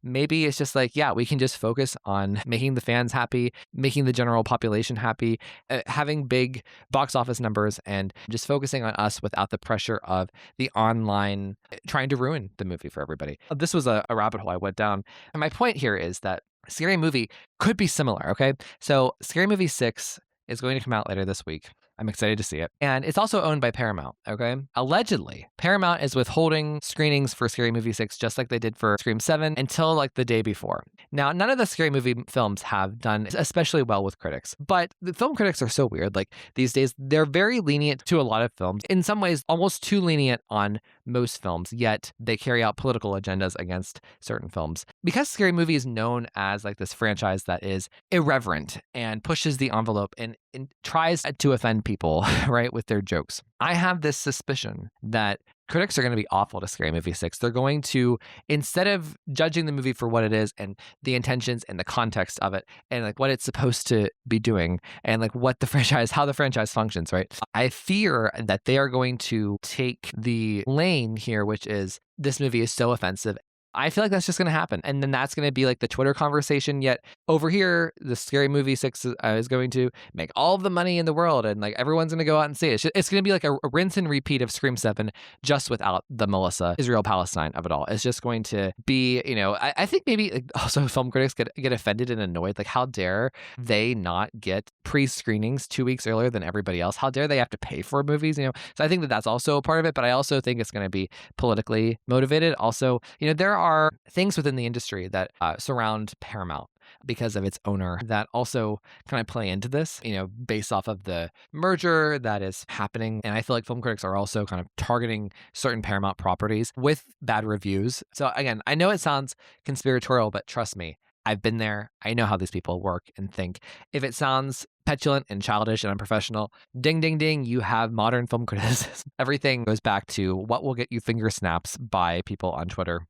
maybe it's just like, yeah, we can just focus on making the fans happy, making the general population happy, having big box office numbers, and just focusing on us without the pressure of the online trying to ruin the movie for everybody. This was a rabbit hole I went down. And my point here is that Scary Movie could be similar, okay? So Scary Movie 6 is going to come out later this week. I'm excited to see it. And it's also owned by Paramount, okay? Allegedly, Paramount is withholding screenings for Scary Movie 6 just like they did for Scream 7 until like the day before. Now, none of the Scary Movie films have done especially well with critics, but the film critics are so weird. Like these days, they're very lenient to a lot of films. In some ways, almost too lenient on most films, yet they carry out political agendas against certain films. Because Scary Movie is known as like this franchise that is irreverent and pushes the envelope and tries to offend people, right, with their jokes. I have this suspicion that critics are going to be awful to Scary Movie 6. They're going to, instead of judging the movie for what it is and the intentions and the context of it and like what it's supposed to be doing and like what the franchise, how the franchise functions, right? I fear that they are going to take the lane here, which is this movie is so offensive. I feel like that's just going to happen. And then that's going to be like the Twitter conversation. Yet over here, the Scary Movie 6 is going to make all of the money in the world. And like everyone's going to go out and see it. It's going to be like a rinse and repeat of Scream 7, just without the Melissa, Israel-Palestine of it all. It's just going to be, I think maybe like also film critics get offended and annoyed. Like how dare they not get pre-screenings 2 weeks earlier than everybody else? How dare they have to pay for movies? So I think that that's also a part of it. But I also think it's going to be politically motivated. Also, there are things within the industry that surround Paramount because of its owner that also kind of play into this, based off of the merger that is happening. And I feel like film critics are also kind of targeting certain Paramount properties with bad reviews. So again, I know it sounds conspiratorial, but trust me, I've been there. I know how these people work and think. If it sounds petulant and childish and unprofessional, ding, ding, ding, you have modern film criticism. Everything goes back to what will get you finger snaps by people on Twitter.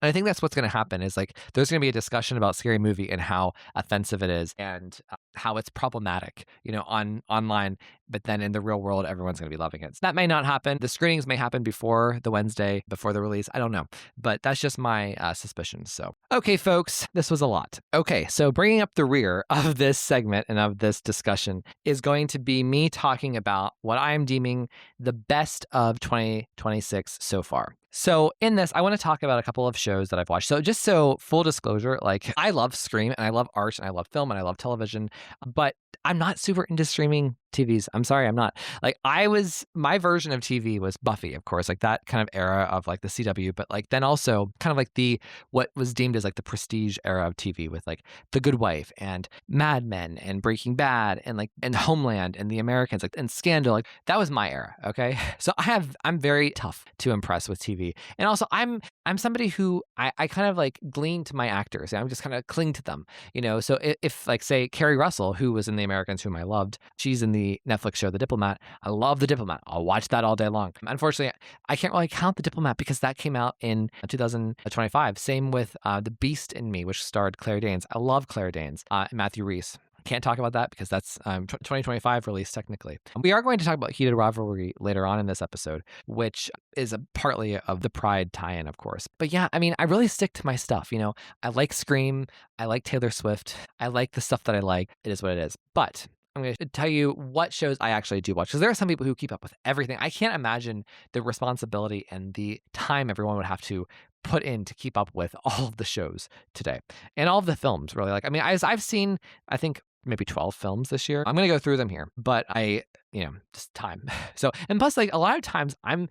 And I think that's what's going to happen is like there's going to be a discussion about Scary Movie and how offensive it is and how it's problematic, online. But then in the real world, everyone's going to be loving it. So that may not happen. The screenings may happen before the Wednesday, before the release. I don't know. But that's just my suspicion. So, okay, folks, this was a lot. Okay, so bringing up the rear of this segment and of this discussion is going to be me talking about what I am deeming the best of 2026 so far. So in this, I want to talk about a couple of shows that I've watched. So just so full disclosure, like I love Scream and I love art and I love film and I love television, but I'm not super into streaming TVs. I'm sorry, I'm not. Like my version of TV was Buffy, of course, like that kind of era of like the CW, but like then also kind of like what was deemed as like the prestige era of TV with like The Good Wife and Mad Men and Breaking Bad and like and Homeland and The Americans like and Scandal. Like that was my era. Okay. So I'm very tough to impress with TV. And also I'm somebody who I kind of like glean to my actors. I'm just kind of cling to them, So if like say Carrie Russell, who was in The Americans, whom I loved, she's in the Netflix show The Diplomat. I love The Diplomat. I'll watch that all day long. Unfortunately, I can't really count The Diplomat because that came out in 2025. Same with The Beast in Me, which starred Claire Danes. I love Claire Danes and Matthew Rhys. Can't talk about that because that's 2025 release technically. We are going to talk about Heated Rivalry later on in this episode, which is partly of the Pride tie-in, of course. But yeah, I mean, I really stick to my stuff. I like Scream. I like Taylor Swift. I like the stuff that I like. It is what it is. But I'm going to tell you what shows I actually do watch, because there are some people who keep up with everything. I can't imagine the responsibility and the time everyone would have to put in to keep up with all of the shows today and all of the films, really. Like, I mean, I've seen, I think, maybe 12 films this year. I'm going to go through them here, but just time. So, and plus, like, a lot of times I'm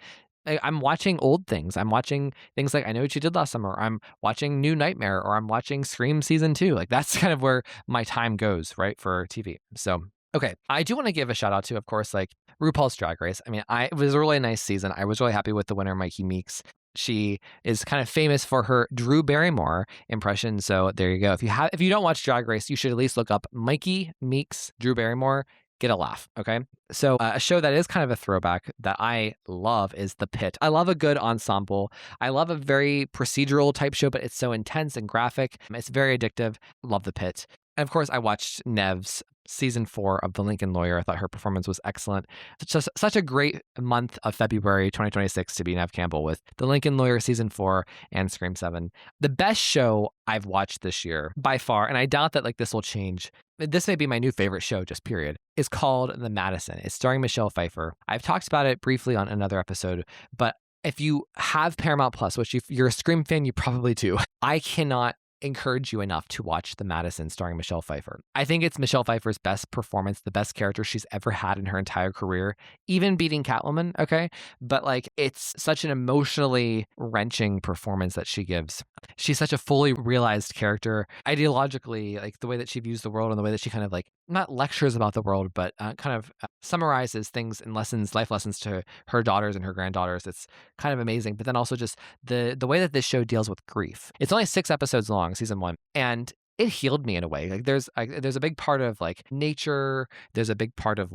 watching old things. I'm watching things like I Know What You Did Last Summer. Or I'm watching New Nightmare, or I'm watching Scream Season 2. Like, that's kind of where my time goes, right, for TV. So, okay, I do want to give a shout out to, of course, like RuPaul's Drag Race. I mean, it was a really nice season. I was really happy with the winner, Mikey Meeks. She is kind of famous for her Drew Barrymore impression. So there you go. If you don't watch Drag Race, you should at least look up Mikey Meeks, Drew Barrymore. Get a laugh, okay? So a show that is kind of a throwback that I love is The Pitt. I love a good ensemble. I love a very procedural type show, but it's so intense and graphic. It's very addictive. Love The Pitt. And of course, I watched Nev's season 4 of The Lincoln Lawyer. I thought her performance was excellent. Such a great month of February 2026 to be Nev Campbell with The Lincoln Lawyer season 4 and Scream 7. The best show I've watched this year by far, and I doubt that this will change. This may be my new favorite show, just period, is called The Madison. It's starring Michelle Pfeiffer. I've talked about it briefly on another episode, but if you have Paramount Plus, which if you're a Scream fan, you probably do, I cannot encourage you enough to watch The Madison starring Michelle Pfeiffer. I think it's Michelle Pfeiffer's best performance, the best character she's ever had in her entire career, even beating Catwoman, okay? But it's such an emotionally wrenching performance that she gives. She's such a fully realized character. Ideologically, the way that she views the world and the way that she kind of not lectures about the world, but kind of summarizes things and life lessons to her daughters and her granddaughters. It's kind of amazing. But then also just the way that this show deals with grief. It's only 6 episodes long, season 1, and it healed me in a way. There's a big part of nature. There's a big part of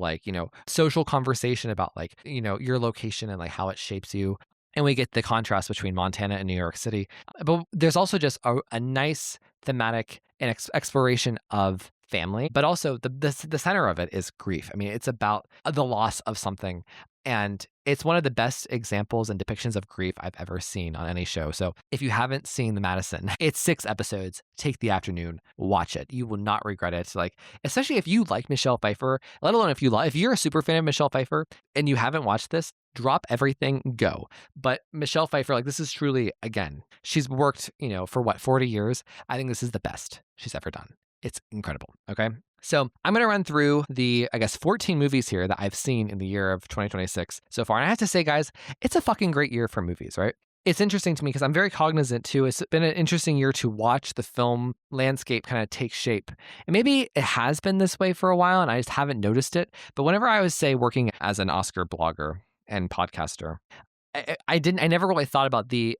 social conversation about your location and how it shapes you. And we get the contrast between Montana and New York City. But there's also just a nice thematic and exploration of family, but also the center of it is grief. I mean, it's about the loss of something. And it's one of the best examples and depictions of grief I've ever seen on any show. So if you haven't seen The Madison, it's 6 episodes. Take the afternoon, watch it. You will not regret it. Especially if you like Michelle Pfeiffer, let alone if you're a super fan of Michelle Pfeiffer and you haven't watched this, drop everything, go. But Michelle Pfeiffer, this is truly, again, she's worked, for 40 years. I think this is the best she's ever done. It's incredible. Okay. So I'm going to run through the, 14 movies here that I've seen in the year of 2026 so far. And I have to say, guys, it's a fucking great year for movies, right? It's interesting to me because I'm very cognizant too. It's been an interesting year to watch the film landscape kind of take shape. And maybe it has been this way for a while and I just haven't noticed it. But whenever I was, say, working as an Oscar blogger and podcaster, I never really thought about the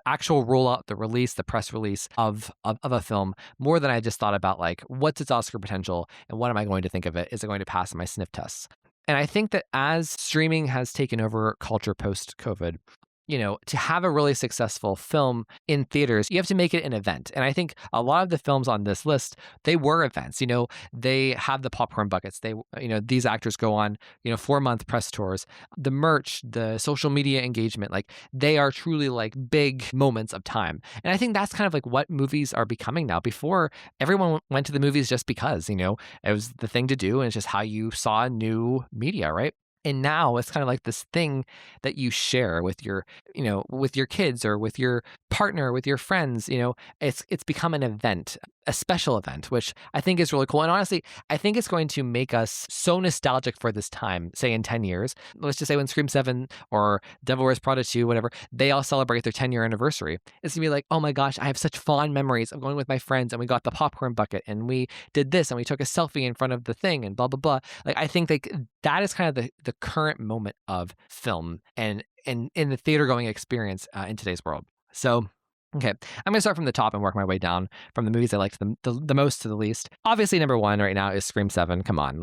actual rollout, the release, the press release of a film more than I just thought about what's its Oscar potential and what am I going to think of it? Is it going to pass my sniff tests? And I think that as streaming has taken over culture post-COVID, to have a really successful film in theaters, you have to make it an event. And I think a lot of the films on this list, they were events. They have the popcorn buckets. These actors go on, 4-month press tours. The merch, the social media engagement, they are truly big moments of time. And I think that's kind of what movies are becoming now. Before, everyone went to the movies just because, it was the thing to do. And it's just how you saw new media, right? And now it's kind of this thing that you share with your, with your kids or with your partner, with your friends. It's become an event, a special event, which I think is really cool. And honestly, I think it's going to make us so nostalgic for this time, say in 10 years. Let's just say when Scream 7 or Devil Wears Prada 2, whatever, they all celebrate their 10-year anniversary. It's going to be oh my gosh, I have such fond memories of going with my friends and we got the popcorn bucket and we did this and we took a selfie in front of the thing and blah, blah, blah. I think that is kind of the current moment of film and in the theater going experience in today's world. So, okay, I'm going to start from the top and work my way down from the movies I liked the most to the least. Obviously, number 1 right now is Scream 7. Come on.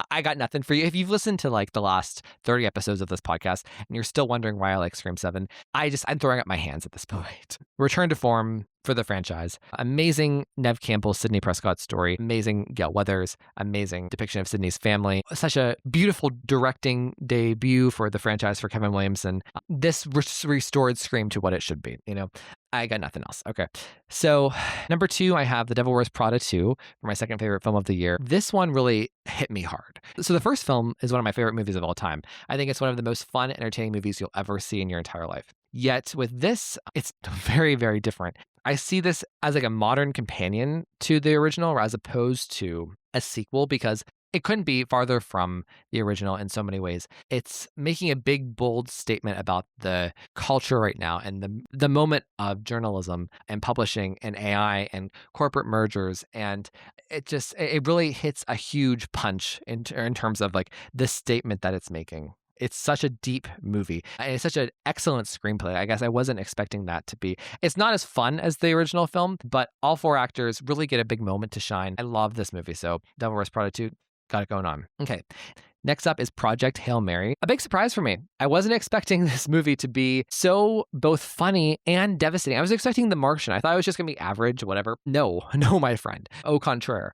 I got nothing for you. If you've listened to the last 30 episodes of this podcast and you're still wondering why I like Scream 7, I'm throwing up my hands at this point. Return to form for the franchise. Amazing Nev Campbell, Sidney Prescott story. Amazing Gale Weathers. Amazing depiction of Sidney's family. Such a beautiful directing debut for the franchise for Kevin Williamson. This restored Scream to what it should be. I got nothing else. Okay. So number 2, I have The Devil Wears Prada 2 for my second favorite film of the year. This one really hit me hard. So the first film is one of my favorite movies of all time. I think it's one of the most fun, entertaining movies you'll ever see in your entire life. Yet with this, it's very, very different. I see this as a modern companion to the original as opposed to a sequel because it couldn't be farther from the original in so many ways. It's making a big, bold statement about the culture right now and the moment of journalism and publishing and AI and corporate mergers. And it really hits a huge punch in terms of the statement that it's making. It's such a deep movie. And it's such an excellent screenplay. I guess I wasn't expecting that to be. It's not as fun as the original film, but all four actors really get a big moment to shine. I love this movie. So Devil Wears Prada 2, got it going on. Okay. Next up is Project Hail Mary. A big surprise for me. I wasn't expecting this movie to be so both funny and devastating. I was expecting The Martian. I thought it was just going to be average, whatever. No, my friend. Au contraire.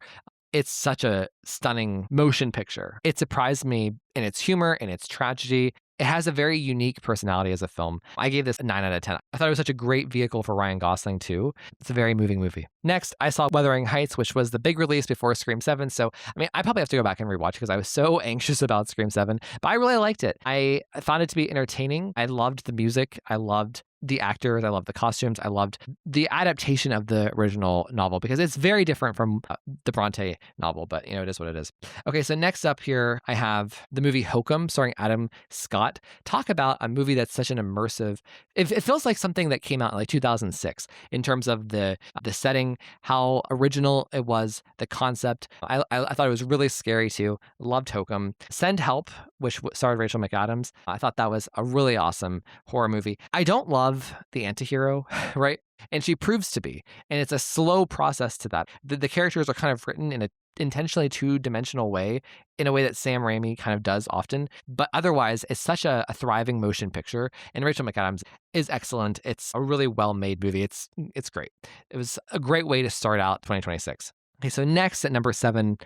It's such a stunning motion picture. It surprised me in its humor, in its tragedy. It has a very unique personality as a film. I gave this a 9 out of 10. I thought it was such a great vehicle for Ryan Gosling, too. It's a very moving movie. Next, I saw Wuthering Heights, which was the big release before Scream 7. So, I mean, I probably have to go back and rewatch because I was so anxious about Scream 7. But I really liked it. I found it to be entertaining. I loved the music. I loved the actors. I loved the costumes. I loved the adaptation of the original novel because it's very different from the Bronte novel, but it is what it is. Okay, so next up here, I have the movie Hokum starring Adam Scott. Talk about a movie that's such an immersive, it feels like something that came out in like 2006 in terms of the setting, how original it was, the concept. I thought it was really scary too. Loved Hokum. Send Help, which starred Rachel McAdams. I thought that was a really awesome horror movie. I don't love the antihero, right? And she proves to be. And it's a slow process to that. The characters are kind of written in a intentionally two-dimensional way, in a way that Sam Raimi kind of does often. But otherwise, it's such a thriving motion picture. And Rachel McAdams is excellent. It's a really well-made movie. It's great. It was a great way to start out 2026. Okay, so next at number 7,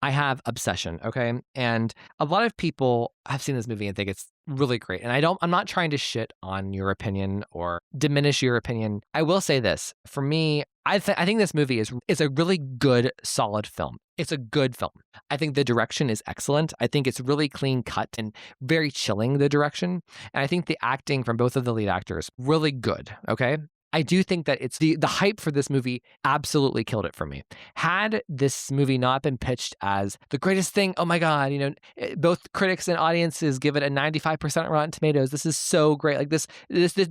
I have Obsession, okay? And a lot of people have seen this movie and think it's really great. And I'm not trying to shit on your opinion or diminish your opinion. I will say this. For me, I think this movie is a really good, solid film. It's a good film. I think the direction is excellent. I think it's really clean cut and very chilling, the direction. And I think the acting from both of the lead actors, really good, okay? I do think that it's the hype for this movie absolutely killed it for me. Had this movie not been pitched as the greatest thing, oh my God, both critics and audiences give it a 95% Rotten Tomatoes. This is so great. Like this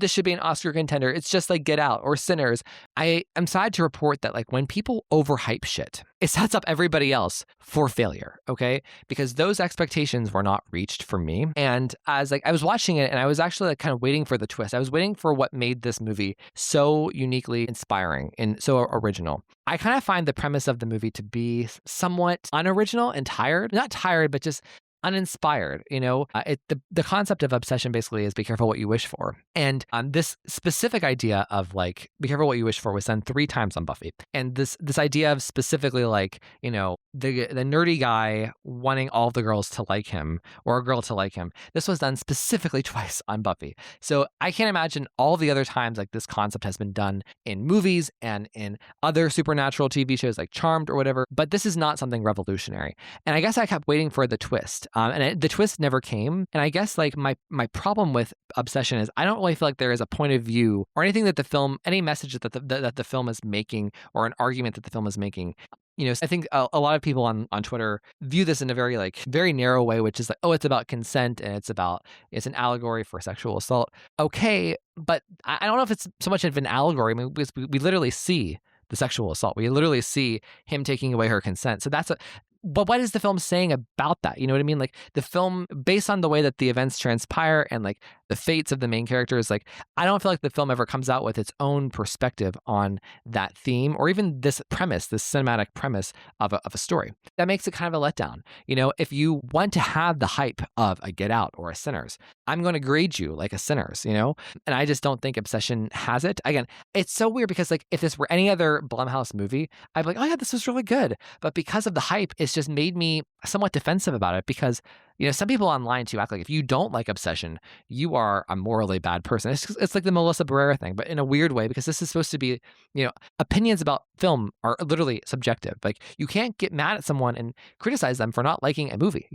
should be an Oscar contender. It's just like Get Out or Sinners. I am sad to report that like when people overhype shit, it sets up everybody else for failure, okay? Because those expectations were not reached for me. And as like I was watching it and I was actually like kind of waiting for the twist. I was waiting for what made this movie so uniquely inspiring and so original. I kind of find the premise of the movie to be somewhat unoriginal and tired. Not tired, but just uninspired. The concept of obsession basically is be careful what you wish for. And this specific idea of like be careful what you wish for was done 3 times on Buffy. And this idea of specifically like, the nerdy guy wanting all the girls to like him or a girl to like him. This was done specifically twice on Buffy. So I can't imagine all the other times like this concept has been done in movies and in other supernatural TV shows like Charmed or whatever. But this is not something revolutionary. And I guess I kept waiting for the twist. The twist never came. And I guess like my problem with Obsession is I don't really feel like there is a point of view or anything that the film, any message that the film is making or an argument that the film is making. I think a lot of people on Twitter view this in a very narrow way, which is like, oh, it's about consent and it's an allegory for sexual assault. Okay, but I don't know if it's so much of an allegory. I mean, we literally see the sexual assault. We literally see him taking away her consent. So but what is the film saying about that? You know what I mean? Like the film, based on the way that the events transpire and like the fates of the main characters, like I don't feel like the film ever comes out with its own perspective on that theme or even this premise, this cinematic premise of a story. That makes it kind of a letdown. If you want to have the hype of a Get Out or a Sinners, I'm going to grade you like a Sinners, and I just don't think Obsession has it. Again, it's so weird because like if this were any other Blumhouse movie, I'd be like, oh yeah, this was really good. But because of the hype, it's just made me somewhat defensive about it because, some people online too act like if you don't like Obsession, you are a morally bad person. It's like the Melissa Barrera thing, but in a weird way because this is supposed to be, opinions about film are literally subjective. Like you can't get mad at someone and criticize them for not liking a movie,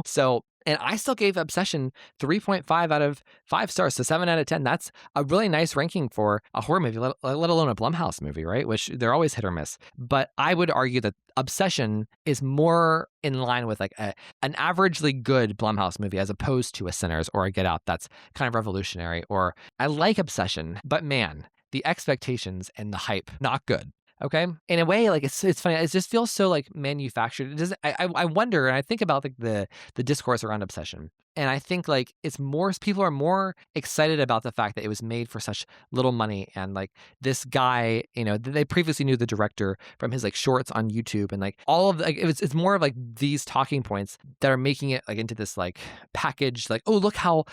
So, and I still gave Obsession 3.5 out of 5 stars, so 7 out of 10. That's a really nice ranking for a horror movie, let alone a Blumhouse movie, right? Which they're always hit or miss. But I would argue that Obsession is more in line with like an averagely good Blumhouse movie as opposed to a Sinners or a Get Out that's kind of revolutionary. Or I like Obsession, but man, the expectations and the hype, not good. Okay. In a way, like it's funny. It just feels so like manufactured. It doesn't. I wonder, and I think about like the discourse around Obsession. And I think like it's more people are more excited about the fact that it was made for such little money. And like this guy, they previously knew the director from his like shorts on YouTube, and like all of like it's more of like these talking points that are making it like into this like package, like, oh, look how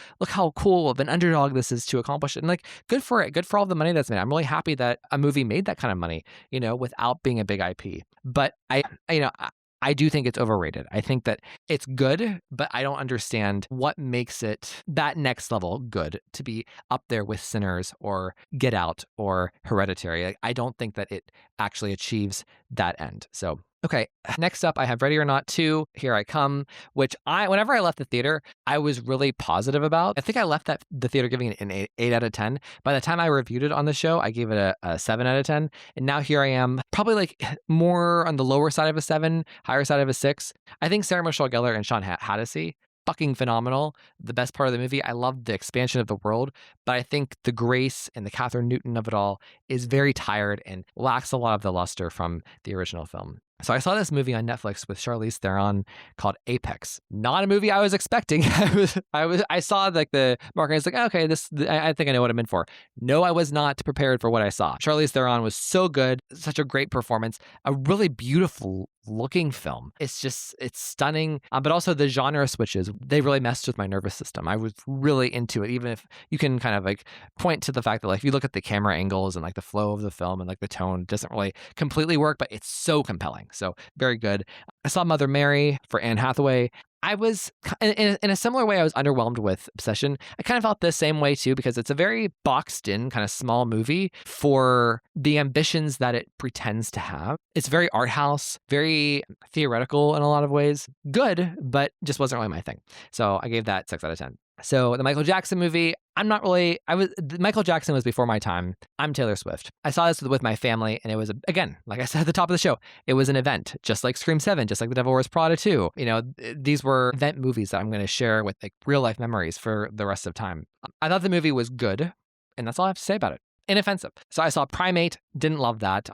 cool of an underdog this is to accomplish it. And like good for it, good for all the money that's made. I'm really happy that a movie made that kind of money, without being a big IP. But I do think it's overrated. I think that it's good, but I don't understand what makes it that next level good to be up there with Sinners or Get Out or Hereditary. Like, I don't think that it actually achieves that end. So, okay, next up, I have Ready or Not 2, Here I Come, which whenever I left the theater, I was really positive about. I think I left the theater giving it an 8 out of 10. By the time I reviewed it on the show, I gave it a 7 out of 10. And now here I am, probably like more on the lower side of a 7, higher side of a 6. I think Sarah Michelle Gellar and Sean Hattie, fucking phenomenal. The best part of the movie. I love the expansion of the world, but I think the grace and the Catherine Newton of it all is very tired and lacks a lot of the luster from the original film. So I saw this movie on Netflix with Charlize Theron called Apex. Not a movie I was expecting. I saw like the market. I was like, okay, I think I know what I'm in for. No, I was not prepared for what I saw. Charlize Theron was so good, such a great performance, a really beautiful looking film. It's stunning, but also the genre switches, they really messed with my nervous system. I was really into it, even if you can kind of like point to the fact that like if you look at the camera angles and like the flow of the film and like the tone doesn't really completely work, but it's so compelling. So very good. I saw Mother Mary for Anne Hathaway. I was, in a similar way, I was underwhelmed with Obsession. I kind of felt the same way too, because it's a very boxed in kind of small movie for the ambitions that it pretends to have. It's very art house, very theoretical in a lot of ways. Good, but just wasn't really my thing. So I gave that 6 out of 10. So the Michael Jackson movie, Michael Jackson was before my time. I'm Taylor Swift. I saw this with my family, and it was, again, like I said at the top of the show, it was an event, just like Scream 7, just like The Devil Wears Prada 2. These were event movies that I'm going to share with like real life memories for the rest of time. I thought the movie was good, and that's all I have to say about it. Inoffensive. So I saw Primate, didn't love that.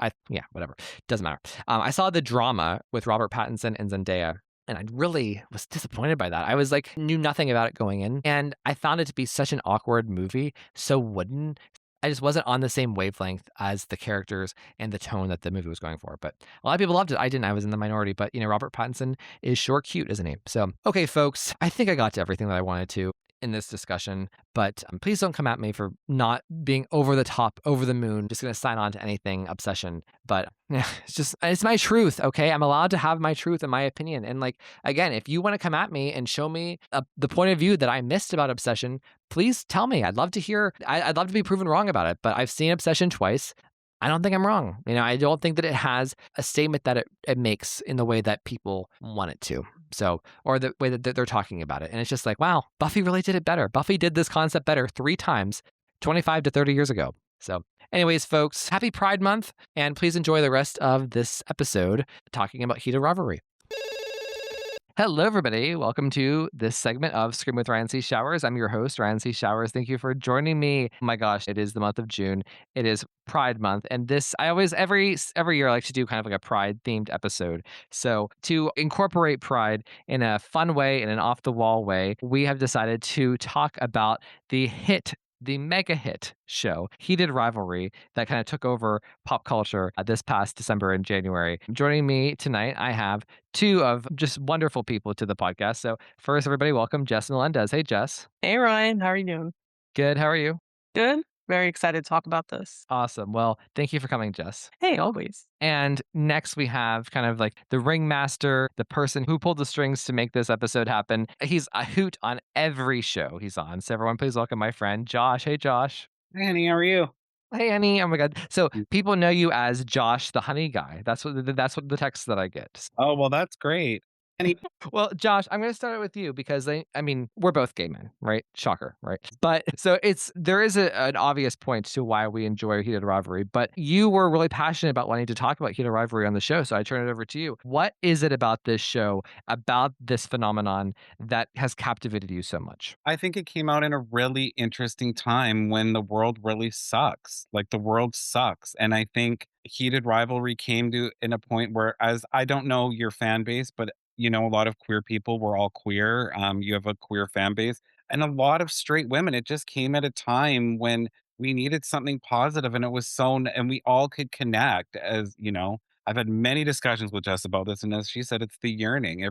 Whatever. Doesn't matter. I saw The Drama with Robert Pattinson and Zendaya. And I really was disappointed by that. I was like, knew nothing about it going in. And I found it to be such an awkward movie, so wooden. I just wasn't on the same wavelength as the characters and the tone that the movie was going for. But a lot of people loved it. I didn't. I was in the minority. But, Robert Pattinson is sure cute, isn't he? So, okay, folks, I think I got to everything that I wanted to in this discussion, but please don't come at me for not being over the top, over the moon, just going to sign on to anything Obsession. But it's my truth, okay? I'm allowed to have my truth and my opinion. And like, again, if you want to come at me and show me the point of view that I missed about Obsession, please tell me. I'd love to hear, I'd love to be proven wrong about it, but I've seen Obsession twice. I don't think I'm wrong. I don't think that it has a statement that it makes in the way that people want it to. So, or the way that they're talking about it. And it's just like, wow, Buffy really did it better. Buffy did this concept better 3 times, 25 to 30 years ago. So anyways, folks, happy Pride Month. And please enjoy the rest of this episode talking about Heated Rivalry. Hello, everybody. Welcome to this segment of Scream with Ryan C. Showers. I'm your host, Ryan C. Showers. Thank you for joining me. Oh my gosh, it is the month of June. It is Pride Month. And this, I always, every year, I like to do kind of like a Pride themed episode. So to incorporate Pride in a fun way, in an off the wall way, we have decided to talk about the mega hit show, Heated Rivalry, that kind of took over pop culture this past December and January. Joining me tonight, I have 2 of just wonderful people to the podcast. So first, everybody, welcome Jess Melendez. Hey, Jess. Hey, Ryan. How are you doing? Good. How are you? Good. Very excited to talk about this. Awesome. Well, thank you for coming, Jess. Hey, always. And next we have kind of like the ringmaster, the person who pulled the strings to make this episode happen. He's a hoot on every show he's on. So everyone, please welcome my friend, Josh. Hey, Josh. Hey, Annie, how are you? Hey, Annie. Oh my God. So people know you as Josh, the honey guy. That's what the text that I get. Oh, well, that's great. Annie, Well, Josh, I'm going to start it with you because we're both gay men, right? Shocker, right? But so there is an obvious point to why we enjoy Heated Rivalry, but you were really passionate about wanting to talk about Heated Rivalry on the show. So I turn it over to you. What is it about this show, about this phenomenon that has captivated you so much? I think it came out in a really interesting time when the world really sucks. Like the world sucks. And I think Heated Rivalry came to in a point where, as I don't know your fan base, but a lot of queer people. We're all queer. You have a queer fan base and a lot of straight women. It just came at a time when we needed something positive, and it was and we all could connect. I've had many discussions with Jess about this, and as she said, it's the yearning.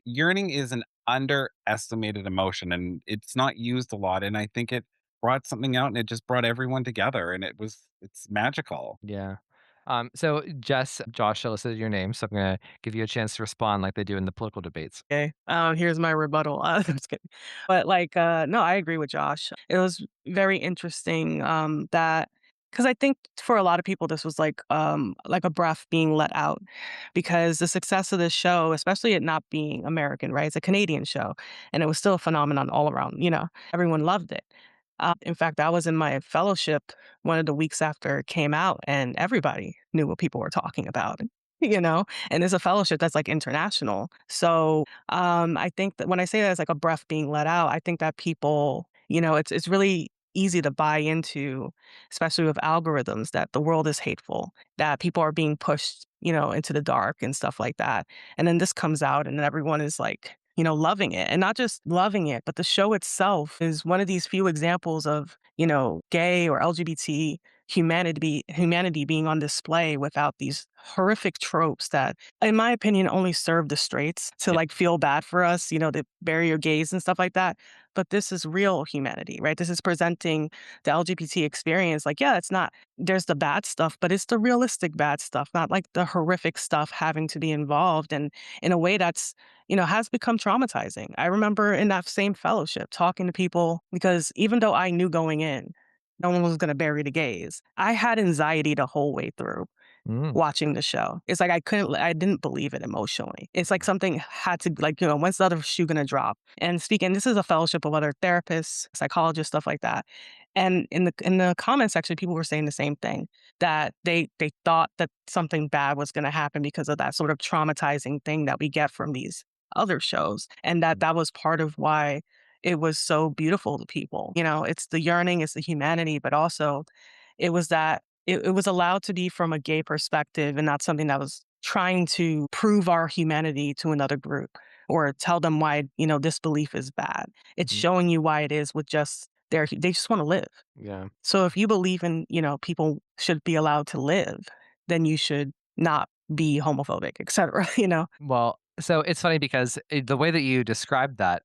Yearning is an underestimated emotion, and it's not used a lot. And I think it brought something out, and it just brought everyone together, and it's magical. Yeah. So Jess, Josh elicited your name, so I'm gonna give you a chance to respond like they do in the political debates. Okay. Here's my rebuttal. I'm just kidding. But no, I agree with Josh. It was very interesting that because I think for a lot of people this was like a breath being let out because the success of this show, especially it not being American, right? It's a Canadian show, and it was still a phenomenon all around. Everyone loved it. In fact, I was in my fellowship one of the weeks after it came out, and everybody knew what people were talking about. You know, and it's a fellowship that's like international. So I think that when I say that it's like a breath being let out, I think that people, it's really easy to buy into, especially with algorithms, that the world is hateful, that people are being pushed, into the dark and stuff like that. And then this comes out, and then everyone is like, loving it, and not just loving it, but the show itself is one of these few examples of, gay or LGBT humanity being on display without these horrific tropes that, in my opinion, only serve the straights to Yeah. like feel bad for us, to bury your gays and stuff like that. But this is real humanity, right? This is presenting the LGBT experience. Like, yeah, it's not, there's the bad stuff, but it's the realistic bad stuff, not like the horrific stuff having to be involved. And in a way that's, has become traumatizing. I remember in that same fellowship talking to people because even though I knew going in, no one was gonna bury the gays. I had anxiety the whole way through Mm. watching the show. It's like I didn't believe it emotionally. It's like something had to like, when's the other shoe gonna drop? And speaking, this is a fellowship of other therapists, psychologists, stuff like that. And in the comment section, people were saying the same thing, that they thought that something bad was gonna happen because of that sort of traumatizing thing that we get from these other shows. And that was part of why it was so beautiful to people. It's the yearning, it's the humanity, but also it was that it was allowed to be from a gay perspective and not something that was trying to prove our humanity to another group or tell them why, this belief is bad. It's Mhm. showing you why it is with just they just want to live. Yeah. So if you believe in, people should be allowed to live, then you should not be homophobic, etc. Well, so it's funny because the way that you described that,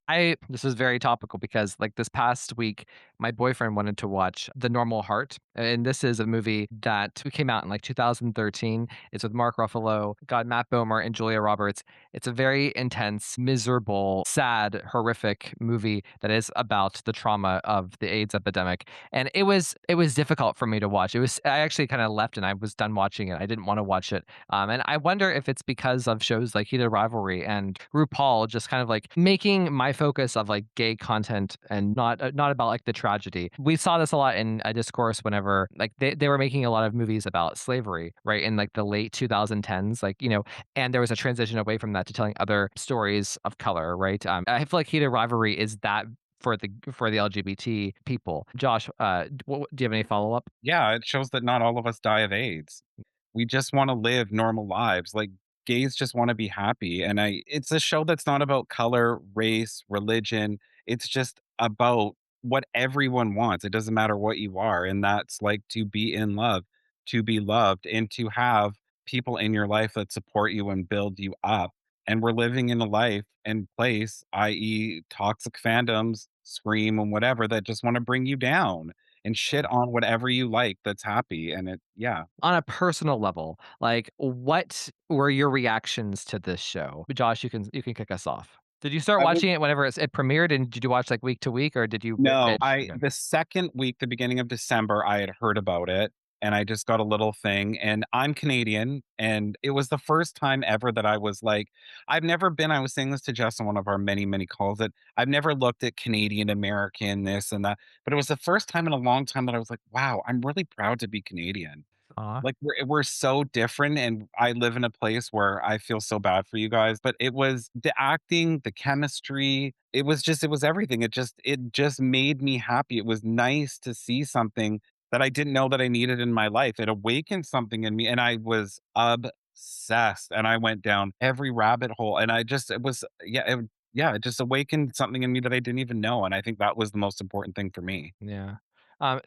this was very topical because like this past week, my boyfriend wanted to watch The Normal Heart, and this is a movie that came out in like 2013. It's with Mark Ruffalo, got Matt Bomer and Julia Roberts. It's a very intense, miserable, sad, horrific movie that is about the trauma of the AIDS epidemic, and it was difficult for me to watch. I actually kind of left and I was done watching it. I didn't want to watch it, and I wonder if it's because of shows like Heated Rivalry and RuPaul just kind of like making my focus of like gay content and not about like the tragedy. We saw this a lot in a discourse whenever like they were making a lot of movies about slavery, right? In like the late 2010s, like, and there was a transition away from that to telling other stories of color, right? I feel like Heated Rivalry is that for the LGBT people. Josh, do you have any follow up? Yeah, it shows that not all of us die of AIDS. We just wanna live normal lives, like, gays just wanna be happy, and I it's a show that's not about color, race, religion, it's just about what everyone wants, it doesn't matter what you are, and that's, like, to be in love, to be loved, and to have people in your life that support you and build you up, and we're living in a life and place, i.e. toxic fandoms, Scream, and whatever, that just wanna bring you down and shit on whatever you like that's happy, and yeah. On a personal level, like what were your reactions to this show? Josh, you can kick us off. Did you start I would watching it whenever it premiered, and did you watch like week to week, or did you No, binge? Okay. the 2nd week, the beginning of December, I had heard about it, and I just got a little thing, and I'm Canadian, and it was the first time ever that I was like I was saying this to Jess on one of our many, many calls, that I've never looked at Canadian American, this and that, but it was the first time in a long time that I was like, "Wow, I'm really proud to be Canadian." Aw. Like, we're so different, and I live in a place where I feel so bad for you guys, but it was the acting, the chemistry, it was everything. It just made me happy. It was nice to see something that I didn't know that I needed in my life. It awakened something in me, and I was obsessed, and I went down every rabbit hole, and I just it was yeah, it just awakened something in me that I didn't even know, and I think that was the most important thing for me. Yeah.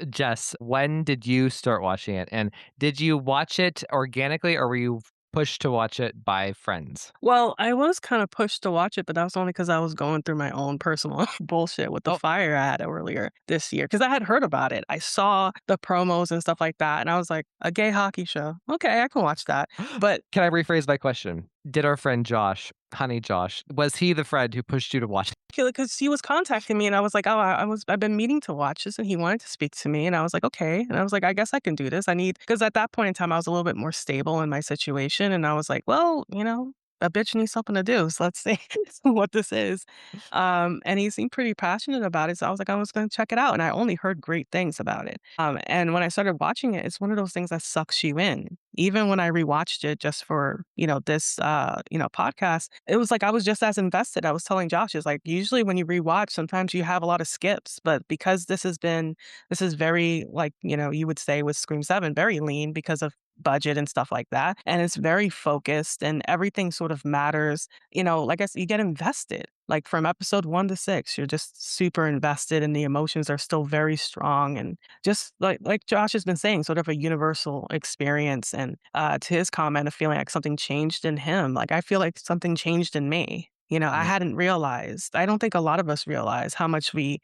Jess, when did you start watching it? And did you watch it organically or were you pushed to watch it by friends? Well, I was kinda pushed to watch it, but that was only because I was going through my own personal bullshit with the Oh, fire I had earlier this year. Because I had heard about it. I saw the promos and stuff like that, and I was like, "A gay hockey show? Okay, I can watch that." But can I rephrase my question? Did our friend Josh, honey Josh, was he the friend who pushed you to watch it? because he was contacting me and I was like, "Oh, I've been meaning to watch this," and he wanted to speak to me, and I was like, "Okay." And I was like, "I guess I can do this. I need," because at that point in time, I was a little bit more stable in my situation, and I was like, "Well, a bitch needs something to do, so let's see what this is." And he seemed pretty passionate about it, so I was like, I was gonna check it out, and I only heard great things about it. And when I started watching it, it's one of those things that sucks you in. Even when I rewatched it just for, this, podcast, it was like I was just as invested. I was telling Josh, it's like usually when you rewatch, sometimes you have a lot of skips, but because this is very like, you would say with Scream 7, very lean because of budget and stuff like that. And it's very focused and everything sort of matters. Like I said, you get invested. Like from episode 1 to 6, you're just super invested and the emotions are still very strong and just like Josh has been saying, sort of a universal experience. And to his comment of feeling like something changed in him, like I feel like something changed in me. I Yeah. hadn't realized. I don't think a lot of us realize how much we,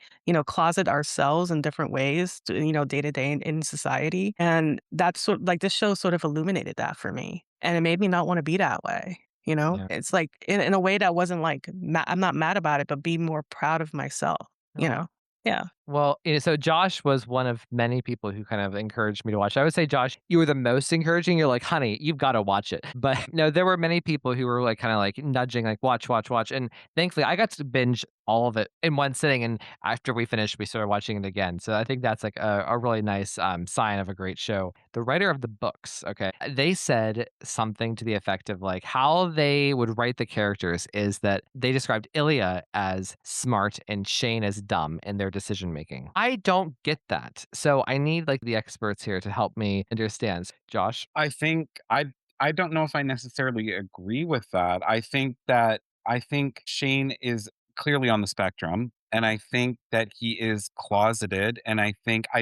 closet ourselves in different ways, day to day in society. And that's sort like this show sort of illuminated that for me. And it made me not want to be that way. Yeah. It's like in a way that wasn't like, I'm not mad about it, but be more proud of myself, you Oh. know? Yeah. Well, so Josh was one of many people who kind of encouraged me to watch. I would say, Josh, you were the most encouraging. You're like, honey, you've got to watch it. But no, there were many people who were like, kind of like nudging, like, watch, watch, watch. And thankfully, I got to binge all of it in one sitting. And after we finished, we started watching it again. So I think that's like a really nice sign of a great show. The writer of the books, okay, they said something to the effect of like how they would write the characters is that they described Ilya as smart and Shane as dumb in their decision making. I don't get that. So I need like the experts here to help me understand. Josh? I think I don't know if I necessarily agree with that. I think Shane is clearly on the spectrum, and I think that he is closeted, and I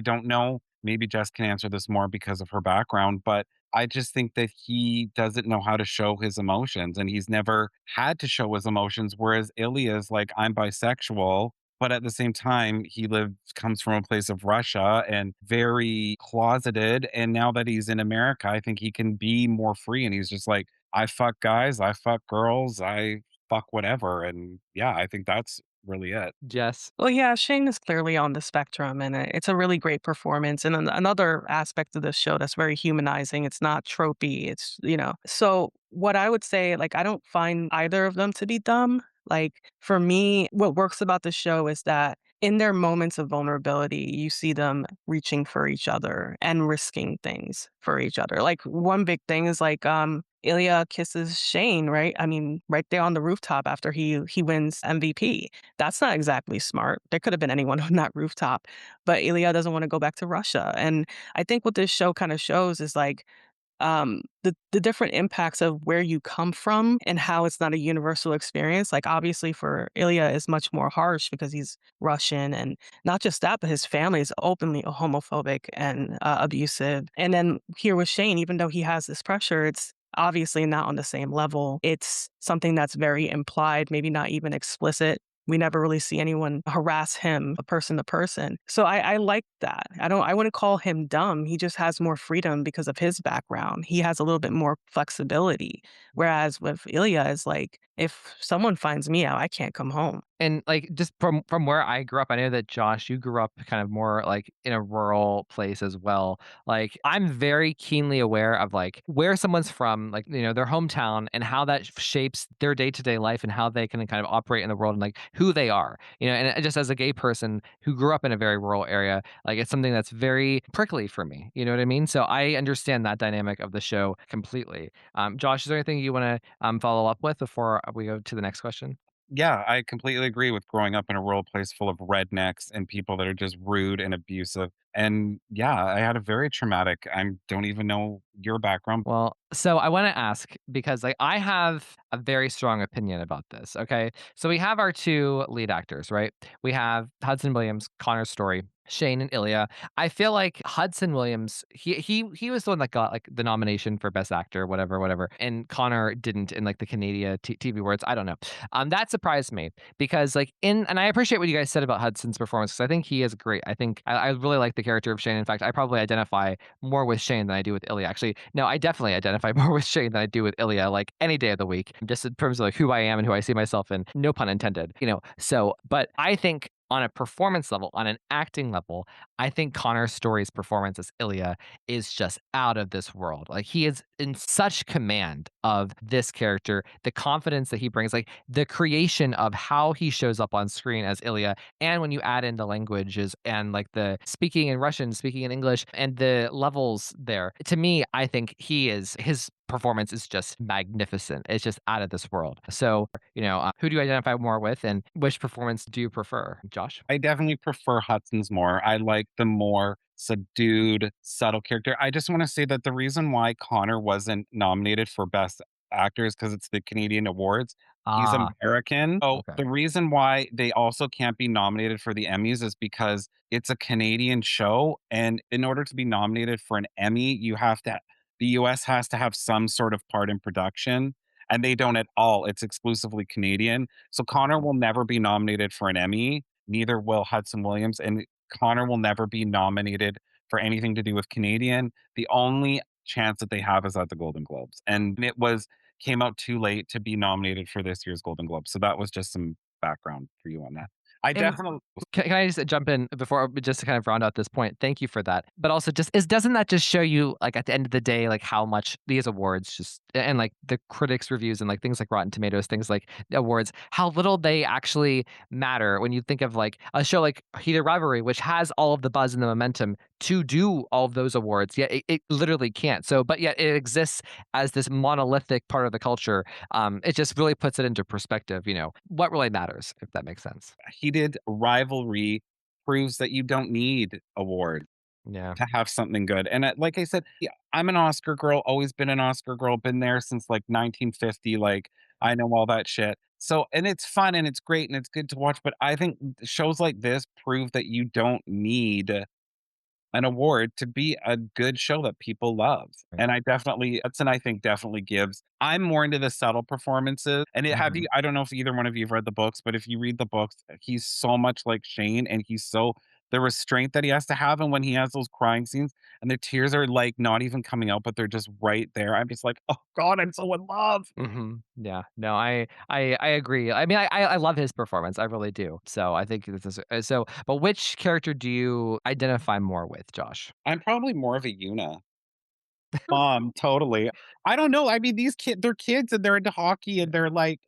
don't know, maybe Jess can answer this more because of her background, but I just think that he doesn't know how to show his emotions, and he's never had to show his emotions, whereas Ilya is like, "I'm bisexual," but at the same time, he lives comes from a place of Russia and very closeted, and now that he's in America, I think he can be more free, and he's just like, "I fuck guys, I fuck girls, I fuck whatever," and yeah, I think that's really it. Jess? Well, yeah, Shane is clearly on the spectrum, and it's a really great performance. And another aspect of this show that's very humanizing. It's not tropey. So what I would say, like, I don't find either of them to be dumb. Like for me, what works about the show is that in their moments of vulnerability, you see them reaching for each other and risking things for each other. Like one big thing is like Ilya kisses Shane, right? I mean, right there on the rooftop after he wins MVP. That's not exactly smart. There could have been anyone on that rooftop, but Ilya doesn't want to go back to Russia. And I think what this show kind of shows is like the different impacts of where you come from and how it's not a universal experience. Like obviously for Ilya is much more harsh because he's Russian, and not just that, but his family is openly homophobic and abusive. And then here with Shane, even though he has this pressure, it's obviously not on the same level. It's something that's very implied, maybe not even explicit. We never really see anyone harass him, a person to person. So I like that. I wouldn't call him dumb. He just has more freedom because of his background. He has a little bit more flexibility. Whereas with Ilya is like, if someone finds me out, I can't come home. And like just from where I grew up, I know that Josh, you grew up kind of more like in a rural place as well. Like I'm very keenly aware of like where someone's from, like their hometown, and how that shapes their day to day life and how they can kind of operate in the world and like who they are. And just as a gay person who grew up in a very rural area, like it's something that's very prickly for me. You know what I mean? So I understand that dynamic of the show completely. Josh, is there anything you want to follow up with before we go to the next question? Yeah, I completely agree with growing up in a rural place full of rednecks and people that are just rude and abusive. And yeah, I had a very traumatic, I don't even know your background. Well, so I want to ask because like I have a very strong opinion about this. Okay. So we have our two lead actors, right? We have Hudson Williams, Connor Story, Shane and Ilya. I feel like Hudson Williams, he was the one that got like the nomination for best actor, whatever, whatever. And Connor didn't in like the Canadian TV awards. I don't know. That surprised me because like and I appreciate what you guys said about Hudson's performance because I think he is great. I think I really like the character of Shane. In fact, I probably identify more with Shane than I do with Ilya. Actually, no, I definitely identify more with Shane than I do with Ilya, like any day of the week, just in terms of like who I am and who I see myself in. No pun intended, you know. So, but I think on a performance level, on an acting level, I think Connor Story's performance as Ilya is just out of this world. Like he is in such command of this character, the confidence that he brings, like the creation of how he shows up on screen as Ilya. And when you add in the languages and like the speaking in Russian, speaking in English, and the levels there, to me, I think his performance is just magnificent. It's just out of this world. So, who do you identify more with, and which performance do you prefer, Josh? I definitely prefer Hudson's more. I like the more subdued, subtle character. I just want to say that the reason why Connor wasn't nominated for Best Actor is because it's the Canadian Awards. He's Ah, American. So okay. the reason why they also can't be nominated for the Emmys is because it's a Canadian show. And in order to be nominated for an Emmy, the US has to have some sort of part in production. And they don't at all. It's exclusively Canadian. So Connor will never be nominated for an Emmy, neither will Hudson Williams, and Connor will never be nominated for anything to do with Canadian. The only chance that they have is at the Golden Globes, and it was came out too late to be nominated for this year's Golden Globes. So that was just some background for you on that. I And definitely can I just jump in before just to kind of round out this point? Thank you for that. But also, just is doesn't that just show you, like at the end of the day, like how much these awards just and like the critics' reviews and like things like Rotten Tomatoes, things like awards, how little they actually matter when you think of like a show like Heated Rivalry, which has all of the buzz and the momentum to do all of those awards, yet it literally can't. So, but yet it exists as this monolithic part of the culture. It just really puts it into perspective. What really matters, if that makes sense. Heated Rivalry proves that you don't need awards Yeah. to have something good. And like I said, yeah, I'm an Oscar girl, always been an Oscar girl, been there since like 1950. Like I know all that shit. So, and it's fun and it's great and it's good to watch. But I think shows like this prove that you don't need an award to be a good show that people love. Right. And I think definitely gives. I'm more into the subtle performances. And Mhm. I don't know if either one of you have read the books, but if you read the books, he's so much like Shane and the restraint that he has to have. And when he has those crying scenes and the tears are like not even coming out, but they're just right there. I'm just like, oh God, I'm so in love. Yeah. No, I agree. I mean, I love his performance. I really do. So I think this is so. But which character do you identify more with, Josh? I'm probably more of a Yuna. Totally. I don't know. I mean, they're kids and they're into hockey and they're like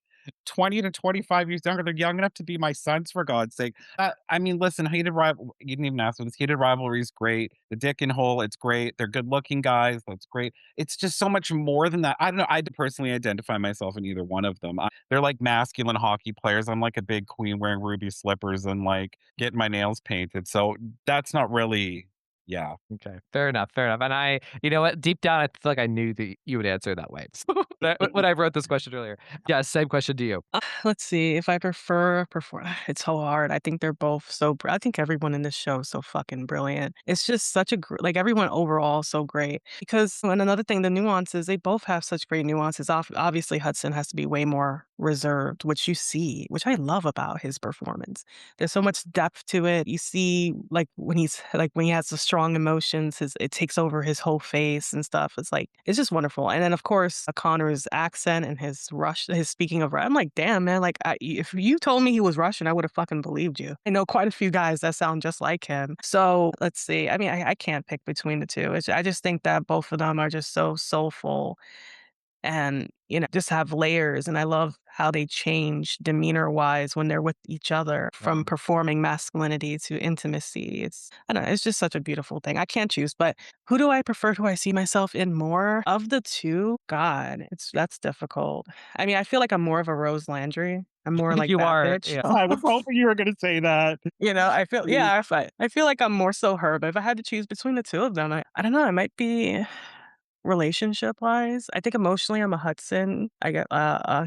20 to 25 years younger. They're young enough to be my sons, for God's sake. I mean, listen, you didn't even ask me this. Hated Rivalry is great. The Dick and Hole, it's great. They're good looking guys. That's great. It's just so much more than that. I don't know. I personally identify myself in either one of them. They're like masculine hockey players. I'm like a big queen wearing ruby slippers and like getting my nails painted. So that's not really, yeah. Okay, fair enough, fair enough. And you know what? Deep down, I feel like I knew that you would answer that way. So when I wrote this question earlier, yeah, same question to you. Let's see if I prefer. It's so hard. I think they're both I think everyone in this show is so fucking brilliant. It's just such like everyone overall is so great. Because and another thing, the nuances they both have such great nuances. Obviously, Hudson has to be way more reserved, which you see, which I love about his performance. There's so much depth to it. You see, like when he has the strong emotions, it takes over his whole face and stuff. It's just wonderful. And then of course Connor's accent and his speaking of. I'm like, damn man, like if you told me he was Russian, I would have fucking believed you. I know quite a few guys that sound just like him. So let's see. I mean, I can't pick between the two. I just think that both of them are just so soulful and just have layers. And I love how they change demeanor wise when they're with each other from performing masculinity to intimacy. I don't know, it's just such a beautiful thing. I can't choose, but who do I prefer? Who I see myself in more of the two? God, that's difficult. I mean, I feel like I'm more of a Rose Landry. I'm more like You that are, bitch. yeah. I was hoping you were going to say that. I feel yeah, I feel like I'm more so her, but if I had to choose between the two of them, I don't know, it might be relationship-wise. I think emotionally I'm a Hudson, I get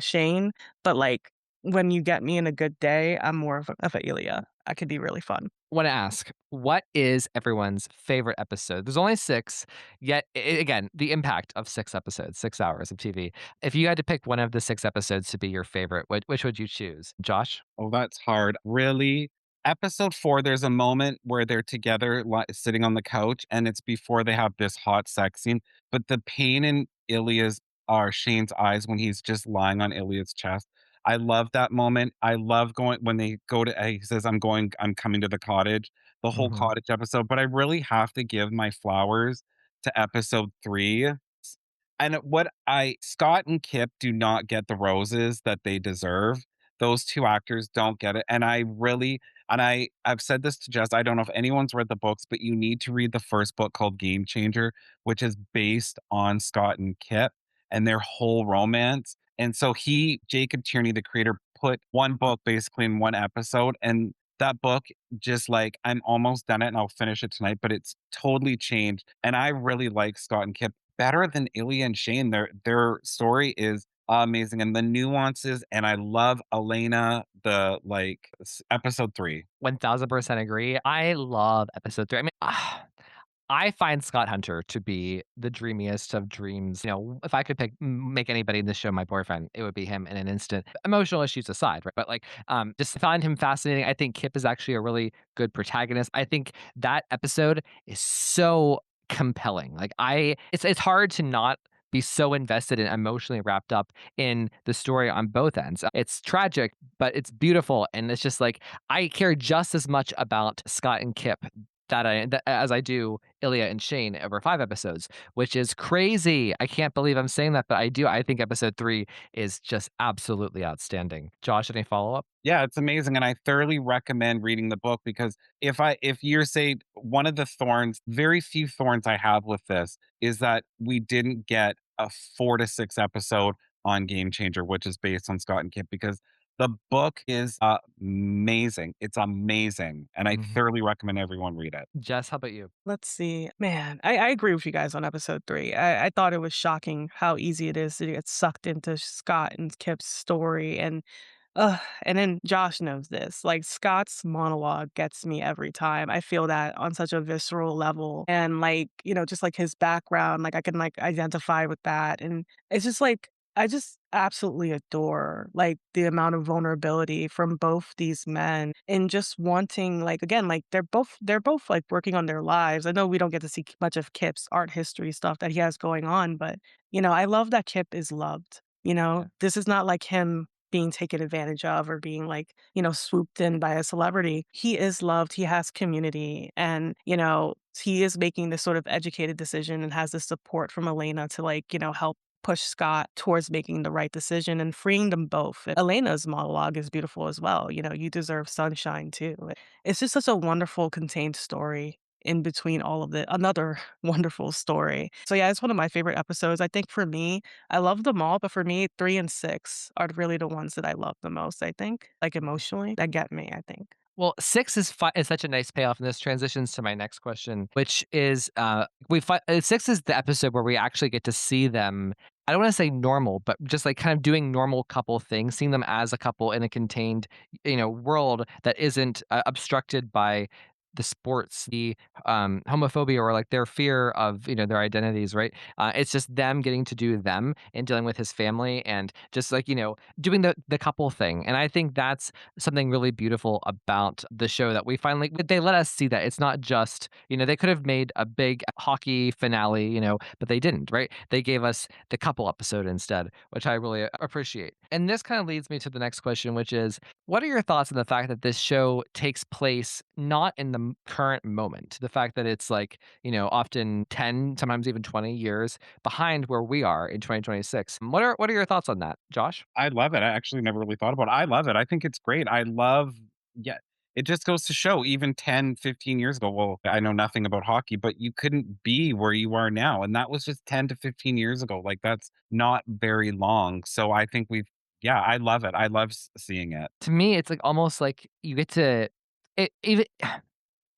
Shane, but, like, when you get me in a good day, I'm more of a Ilya. I could be really fun. Want to ask, what is everyone's favorite episode? There's only 6, yet again, the impact of 6 episodes, 6 hours of TV. If you had to pick one of the 6 episodes to be your favorite, which would you choose? Josh? Oh, that's hard. Really? Episode 4, there's a moment where they're together sitting on the couch, and it's before they have this hot sex scene. But the pain in Ilya's or Shane's eyes when he's just lying on Ilya's chest. I love that moment. I love going when they go to, he says, I'm coming to the cottage, the whole Mhm. cottage episode. But I really have to give my flowers to episode 3. And Scott and Kip do not get the roses that they deserve. Those 2 actors don't get it, and I've said this to Jess, I don't know if anyone's read the books, but you need to read the first book called Game Changer, which is based on Scott and Kip and their whole romance, and so Jacob Tierney, the creator, put 1 book basically in 1 episode, and that book just, like, I'm almost done it and I'll finish it tonight, but it's totally changed, and I really like Scott and Kip better than Ilya and Shane. Their story is amazing, and the nuances, and I love Elena, episode 3. 1000% agree. I love episode 3. I mean, I find Scott Hunter to be the dreamiest of dreams. If I could make anybody in this show my boyfriend, it would be him in an instant. Emotional issues aside, right? But just find him fascinating. I think Kip is actually a really good protagonist. I think that episode is so compelling. It's hard to not be so invested and emotionally wrapped up in the story on both ends. It's tragic, but it's beautiful, and it's just like I care just as much about Scott and Kip as I do Ilya and Shane over 5 episodes, which is crazy. I can't believe I'm saying that, but I do. I think episode 3 is just absolutely outstanding. Josh, any follow up? Yeah, it's amazing, and I thoroughly recommend reading the book because if you're say one of the thorns, very few thorns I have with this is that we didn't get a 4 to 6 episode on Game Changer, which is based on Scott and Kip, because the book is amazing. It's amazing, and I Mhm. thoroughly recommend everyone read it. Jess, how about you? Let's see. Man, I agree with you guys on episode 3. I thought it was shocking how easy it is to get sucked into Scott and Kip's story, and then Josh knows this. Like Scott's monologue gets me every time. I feel that on such a visceral level. And just like his background, like I can like identify with that. And it's just like I just absolutely adore like the amount of vulnerability from both these men and just wanting like again, like they're both like working on their lives. I know we don't get to see much of Kip's art history stuff that he has going on, but I love that Kip is loved. Yeah. This is not like him being taken advantage of or being like, swooped in by a celebrity. He is loved. He has community and, he is making this sort of educated decision and has the support from Elena to like, help push Scott towards making the right decision and freeing them both. Elena's monologue is beautiful as well. You deserve sunshine too. It's just such a wonderful contained story in between all of it. Another wonderful story. So yeah, it's one of my favorite episodes. I think for me, I love them all, but for me, 3 and 6 are really the ones that I love the most, I think. Like emotionally, that get me, I think. Well, 6 is such a nice payoff, and this transitions to my next question, which is, 6 is the episode where we actually get to see them. I don't wanna say normal, but just, like, kind of doing normal couple things, seeing them as a couple in a contained, world that isn't, obstructed by the sports, the, homophobia, or, like, their fear of, their identities, right? It's just them getting to do them and dealing with his family and just, like, doing the couple thing, and I think that's something really beautiful about the show that we finally they let us see that it's not just, they could have made a big hockey finale, but they didn't, right? They gave us the couple episode instead, which I really appreciate. And this kind of leads me to the next question, which is what are your thoughts on the fact that this show takes place not in the current moment. The fact that it's like, often 10, sometimes even 20 years behind where we are in 2026. What are your thoughts on that, Josh? I love it. I actually never really thought about it. I love it. I think it's great. I love yeah, it just goes to show even 10, 15 years ago, well, I know nothing about hockey, but you couldn't be where you are now. And that was just 10 to 15 years ago. Like that's not very long. So I think yeah, I love it. I love seeing it. To me, it's like almost like you get to it even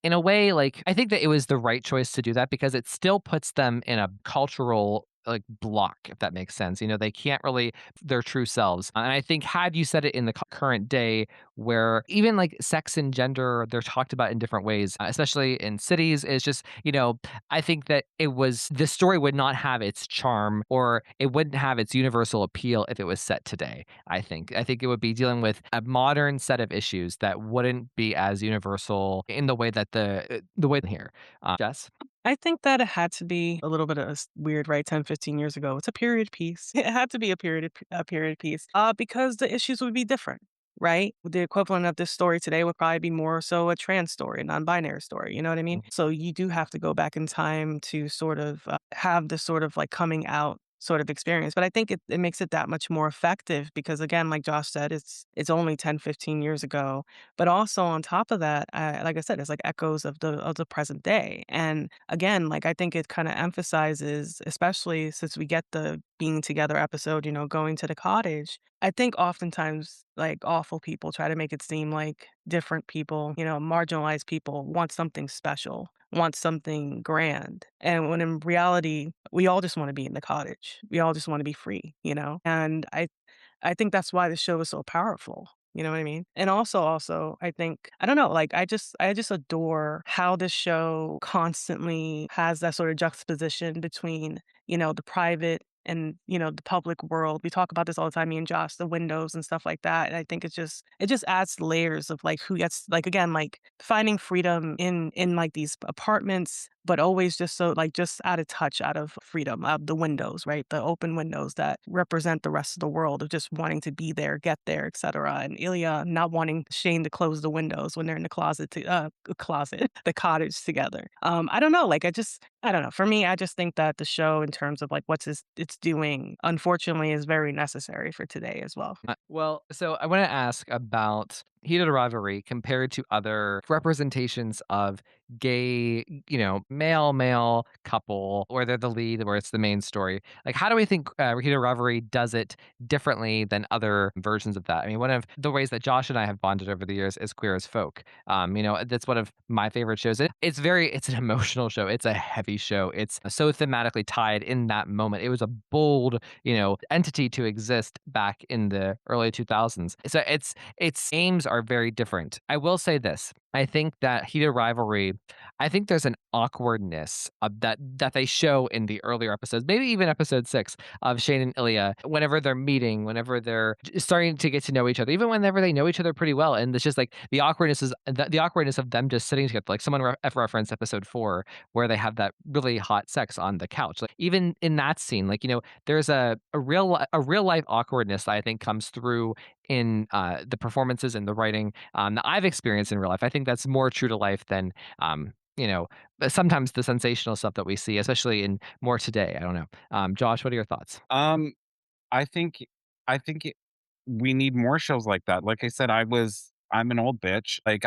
in a way, like, I think that it was the right choice to do that because it still puts them in a cultural, like, block, if that makes sense. They can't really their true selves. And I think had you said it in the current day where even like sex and gender, they're talked about in different ways, especially in cities, it's just, I think that this story would not have its charm or it wouldn't have its universal appeal if it was set today. I think it would be dealing with a modern set of issues that wouldn't be as universal in the way that the way here. Jess? I think that it had to be a little bit of weird, right? 10, 15 years ago. It's a period piece. It had to be a period piece because the issues would be different, right? The equivalent of this story today would probably be more so a trans story, a non-binary story. You know what I mean? So you do have to go back in time to sort of have this sort of like coming out sort of experience. But I think it makes it that much more effective because again, like Josh said, it's only 10, 15 years ago. But also on top of that, like I said, it's like echoes of the present day. And again, like I think it kind of emphasizes, especially since we get the being together episode, going to the cottage. I think oftentimes like awful people try to make it seem like different people, marginalized people want something special, want something grand. And when in reality, we all just want to be in the cottage. We all just want to be free, And I think that's why the show is so powerful. You know what I mean? And also, I think I don't know, like I just adore how this show constantly has that sort of juxtaposition between, the private and, the public world. We talk about this all the time, me and Josh, the windows and stuff like that. And I think it just adds layers of like who gets like again, like finding freedom in like these apartments, but always just so like just add a touch out of freedom of the windows, right? The open windows that represent the rest of the world of just wanting to be there, get there, etc. And Ilya not wanting Shane to close the windows when they're in the the cottage together. I don't know, like I don't know. For me, I just think that the show, in terms of like it's doing, unfortunately, is very necessary for today as well. Well, so I want to ask about Heated Rivalry compared to other representations of gay, male couple, where they're the lead, where it's the main story. Like, how do we think Heated Rivalry does it differently than other versions of that? I mean, one of the ways that Josh and I have bonded over the years is Queer as Folk. That's one of my favorite shows. It's an emotional show. It's a heavy show. It's so thematically tied in that moment. It was a bold, entity to exist back in the early 2000s. So its aims are very different. I will say this. I think that Heated Rivalry, I think there's an awkwardness of that they show in the earlier episodes, maybe even episode 6 of Shane and Ilya, whenever they're meeting, whenever they're starting to get to know each other, even whenever they know each other pretty well. And it's just like the awkwardness is the awkwardness of them just sitting together. Like someone referenced episode 4 where they have that really hot sex on the couch. Like even in that scene, like, there's a real life awkwardness that I think comes through in the performances and the writing that I've experienced in real life. I think that's more true to life than sometimes the sensational stuff that we see, especially in more today. I don't know. Josh, what are your thoughts? Um, I think I think we need more shows like that. Like I said, I'm an old bitch. Like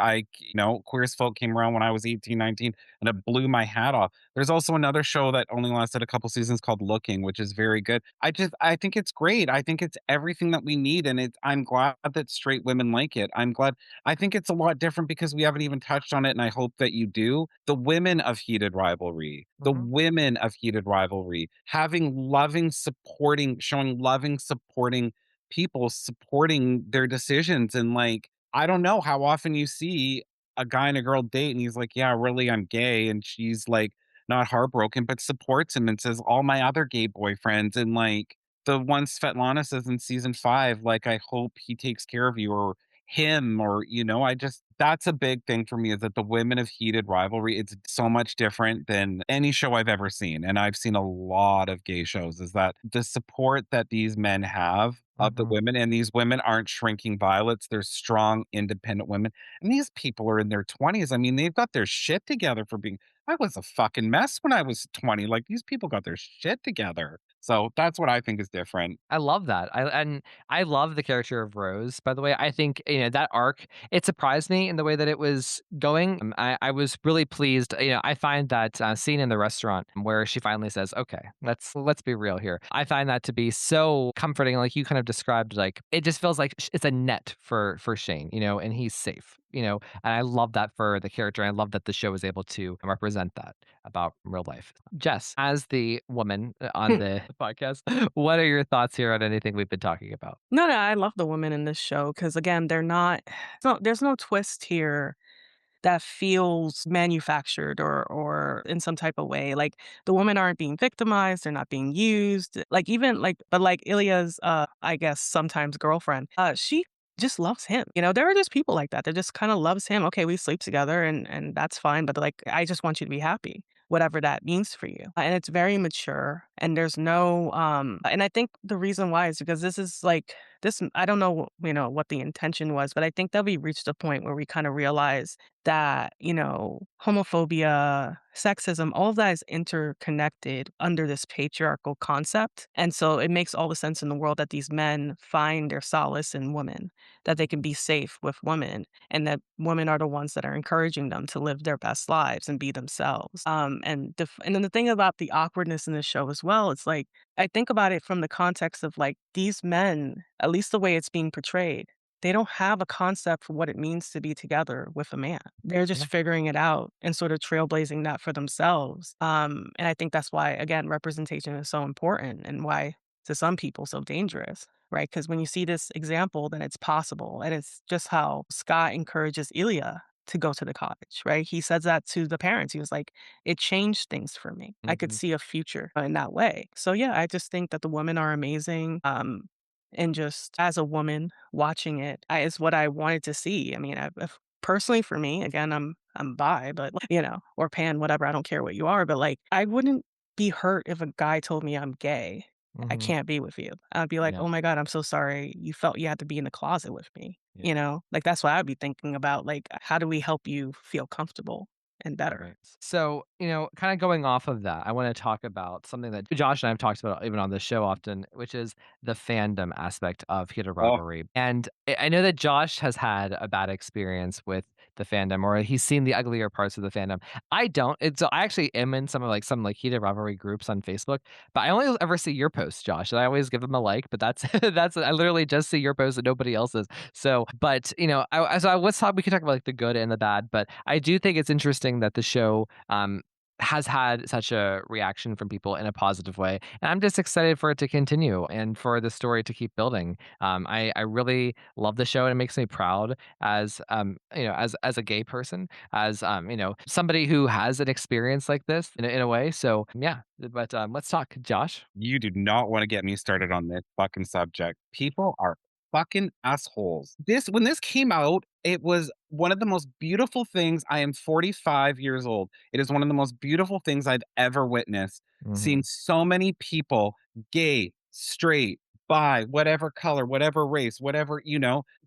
Queer as Folk came around when I was 18, 19, and it blew my hat off. There's also another show that only lasted a couple seasons called Looking, which is very good. I think it's great. I think it's everything that we need, and I'm glad that straight women like it. I think it's a lot different because we haven't even touched on it, and I hope that you do. The Mhm. women of Heated Rivalry, having showing loving, supporting people, supporting their decisions. And like, I don't know how often you see a guy and a girl date and he's like, yeah, really, I'm gay. And she's like, not heartbroken, but supports him and says, all my other gay boyfriends. And like the one Svetlana says in season 5, like, I hope he takes care of you, or him or, I just that's a big thing for me is that the women of heated rivalry, it's so much different than any show I've ever seen. And I've seen a lot of gay shows, is that the support that these men have of the Mhm. women, and these women aren't shrinking violets. They're strong, independent women. And these people are in their 20s. I mean, they've got their shit together for being I was a fucking mess when I was 20. Like these people got their shit together. So that's what I think is different. I love that. I love the character of Rose, by the way. I think, that arc, it surprised me in the way that it was going. I was really pleased. I find that scene in the restaurant where she finally says, "Okay, let's be real here." I find that to be so comforting, like you kind of described. Like it just feels like it's a net for Shane, and he's safe. And I love that for the character. I love that the show is able to represent that about real life. Jess, as the woman on the podcast, what are your thoughts here on anything we've been talking about? No, no, I love the women in this show because again, they're not. There's no twist here that feels manufactured or in some type of way. Like the women aren't being victimized, they're not being used. Like even like but like Ilya's I guess sometimes girlfriend, she just loves him. There are just people like that. That just kind of loves him. Okay, we sleep together and that's fine, but like I just want you to be happy. Whatever that means for you. And it's very mature and there's no and I think the reason why is because this is like this I don't know, what the intention was, but I think that we reached a point where we kind of realize that, homophobia, sexism, all of that is interconnected under this patriarchal concept. And so it makes all the sense in the world that these men find their solace in women, that they can be safe with women, and that women are the ones that are encouraging them to live their best lives and be themselves. And then the thing about the awkwardness in this show as well, it's like I think about it from the context of like these men, at least the way it's being portrayed, they don't have a concept for what it means to be together with a man. They're just Yeah. figuring it out and sort of trailblazing that for themselves. And I think that's why, again, representation is so important and why to some people so dangerous, right? Because when you see this example, then it's possible. And it's just how Scott encourages Ilya to go to the college, right? He says that to the parents. He was like, it changed things for me. I could Mhm. see a future in that way. So yeah, I just think that the women are amazing. And just as a woman watching it, is what I wanted to see. I mean, if, personally for me, again, I'm bi, but or pan, whatever. I don't care what you are, but like, I wouldn't be hurt if a guy told me I'm gay. I Mhm. can't be with you. I'd be like, Yeah. oh my god, I'm so sorry. You felt you had to be in the closet with me. Yeah. Like that's what I'd be thinking about. Like, how do we help you feel comfortable and better? Right. So, kind of going off of that, I want to talk about something that Josh and I have talked about even on the show often, which is the fandom aspect of Heated Oh, Rivalry. And I know that Josh has had a bad experience with the fandom, or he's seen the uglier parts of the fandom. I don't. So I actually am in some Heated Rivalry groups on Facebook, but I only ever see your posts, Josh. And I always give them a like, but that's I literally just see your posts and nobody else's. So, but let's talk. We can talk about like the good and the bad, but I do think it's interesting that the show has had such a reaction from people in a positive way, and I'm just excited for it to continue and for the story to keep building. I really love the show, and it makes me proud as as a gay person, as somebody who has an experience like this in a way. So yeah, but let's talk, Josh. you do not want to get me started on this fucking subject. People are fucking assholes. When this came out, it was one of the most beautiful things. I am 45 years old. It is one of the most beautiful things I've ever witnessed. Hmm. Seeing so many people, gay, straight, bi, whatever color, whatever race, whatever,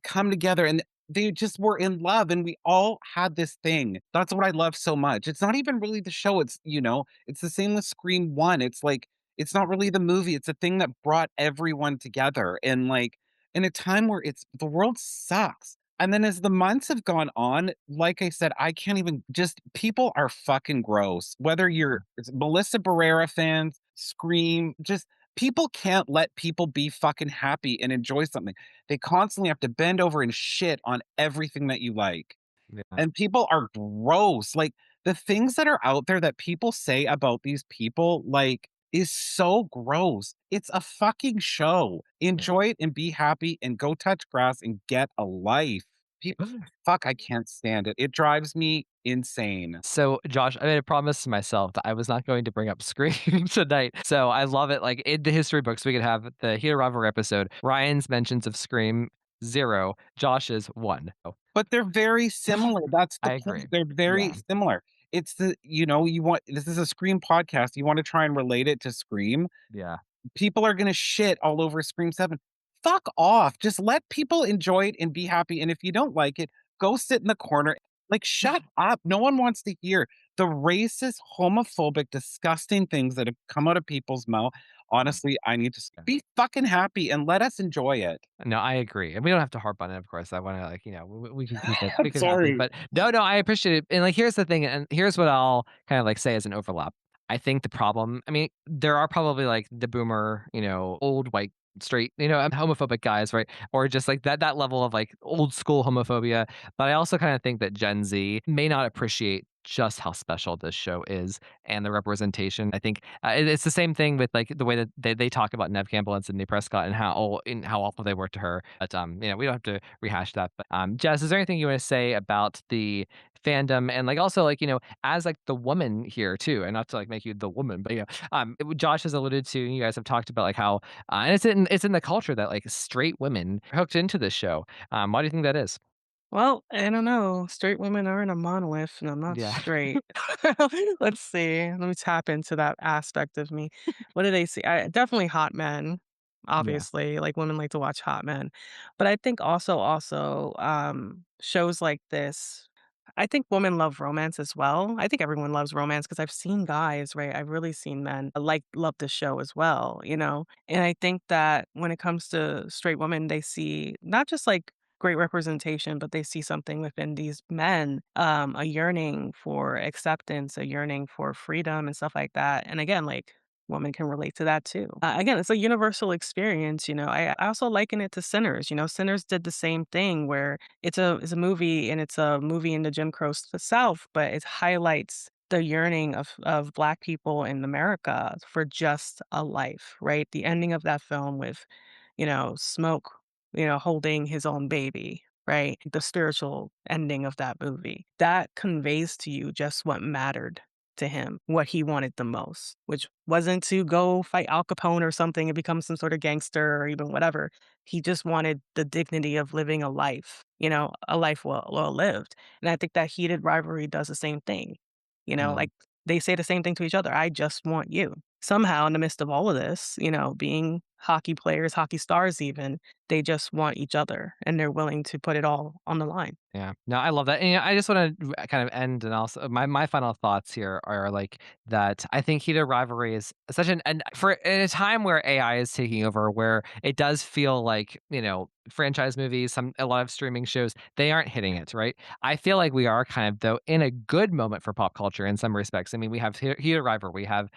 come together and they just were in love and we all had this thing. That's what I love so much. It's not even really the show. It's the same with Scream 1. It's like it's not really the movie. It's a thing that brought everyone together. And like in a time where it's the world sucks. And then as the months have gone on, like I said, I can't even just people are fucking gross. Whether it's Melissa Barrera fans, Scream, just people can't let people be fucking happy and enjoy something. They constantly have to bend over and shit on everything that you like. Yeah. And people are gross. Like the things that are out there that people say about these people, like, is so gross. It's a fucking show. Enjoy it and be happy and go touch grass and get a life. People, Yeah. fuck, I can't stand it. It drives me insane. So, Josh, I made a promise to myself that I was not going to bring up Scream tonight. So I love it. Like in the history books, we could have the Hero Rivalry episode, Ryan's mentions of Scream 0. Josh's 1. Oh, But they're very similar, that's the I agree. point, they're very Yeah. similar. It's the you want this is a Scream podcast, you wanna try and relate it to Scream, Yeah. people are gonna shit all over Scream 7. Fuck off, just let people enjoy it and be happy, and if you don't like it, go sit in the corner. Like, shut up, no one wants to hear the racist, homophobic, disgusting things that have come out of people's mouth. Honestly, I need to Yeah. be fucking happy and let us enjoy it. No, I agree, and we don't have to harp on it, of course. I wanna, like, we can keep it we I'm can happy, sorry. but no, I appreciate it, and, like, here's the thing, and here's what I'll kind of, like, say as an overlap. I think the problem I mean, there are probably, like, the boomer, old white straight, homophobic guys, right? Or just, like, that level of, like, old school homophobia, but I also kinda think that Gen Z may not appreciate just how special this show is and the representation. I think, it's the same thing with, like, the way that they talk about Neve Campbell and Sydney Prescott and how awful they were to her, but, we don't have to rehash that, but, Jess, is there anything you wanna say about the fandom and, like, also, like, as, like, the woman here too, and not to, like, make you the woman, but, Josh has alluded to, and you guys have talked about, like, how, and it's in the culture that, like, straight women are hooked into this show. Why do you think that is? Well, I don't know. Straight women aren't a monolith, and I'm not Yeah. straight. Let's see. Let me tap into that aspect of me. What do they see? Definitely hot men. Yeah. Obviously, like women like to watch hot men, but I think also shows like this. I think women love romance as well. I think everyone loves romance because I've seen guys, right? I've really seen men love the show as well, you know. And I think that when it comes to straight women, they see not just like great representation, but they see something within these men, a yearning for acceptance, a yearning for freedom and stuff like that. And again, like women can relate to that too. Again, it's a universal experience. I also liken it to Sinners. Sinners did the same thing where it's a movie and it's a movie in the Jim Crow South, but it highlights the yearning of Black people in America for just a life, right? The ending of that film with, Smoke, holding his own baby, right? The spiritual ending of that movie. That conveys to you just what mattered to him, what he wanted the most, which wasn't to go fight Al Capone or something and become some sort of gangster or even whatever. He just wanted the dignity of living a life, a life well lived. And I think that heated rivalry does the same thing. Mm. Like they say the same thing to each other. I just want you. Somehow, in the midst of all of this, being hockey players, hockey stars, even, they just want each other and they're willing to put it all on the line. Yeah. No, I love that. And I just want to kind of end and also my final thoughts here are like that I think heated rivalry is such and for in a time where AI is taking over, where it does feel like, franchise movies, a lot of streaming shows, they aren't hitting it, right? I feel like we are kind of though in a good moment for pop culture in some respects. I mean, we have heated rivalry, we have,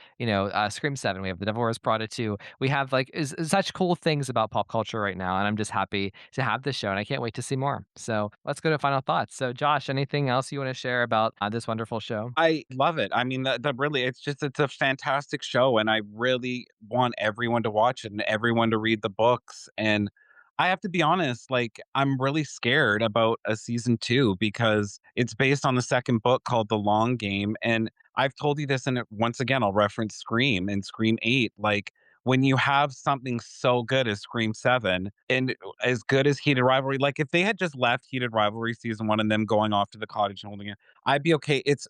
Scream 7, we have The Devil Wears Prada 2. We have like such cool things about pop culture right now, and I'm just happy to have this show, and I can't wait to see more. So let's go to final thoughts. So, Josh, anything else you want to share about this wonderful show? I love it. I mean, that really, it's a fantastic show, and I really want everyone to watch it and everyone to read the books. And I have to be honest, like, I'm really scared about a season two because it's based on the second book called The Long Game. And I've told you this, and once again, I'll reference Scream and Scream 8. Like, when you have something so good as Scream 7 and as good as Heated Rivalry, like, if they had just left Heated Rivalry season one and them going off to the cottage and holding it, I'd be okay. It's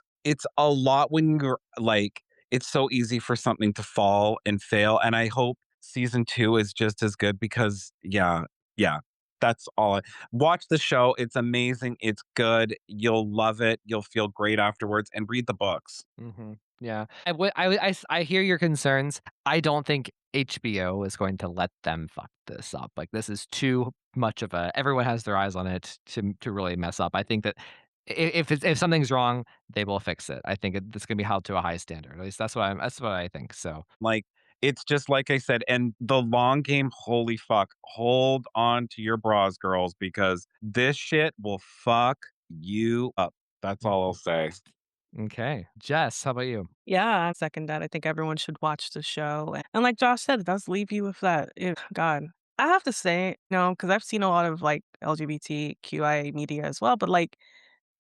a lot when you're like it's so easy for something to fall and fail, and I hope season 2 is just as good because yeah, that's all. Watch the show, it's amazing, it's good, you'll love it, you'll feel great afterwards, and read the books. Yeah, I hear your concerns. I don't think HBO is going to let them fuck this up. Like this is too much of a. Everyone has their eyes on it to really mess up. I think that if something's wrong, they will fix it. I think it's going to be held to a high standard. At least that's what I think. So Like, it's just like I said, and the long game, holy fuck, hold on to your bras, girls, because this shit will fuck you up. That's all I'll say. okay, Jess, how about you? Yeah, I second that. I think everyone should watch the show. And like Josh said, it does leave you with that. God, I have to say, because I've seen a lot of like LGBTQIA media as well, but like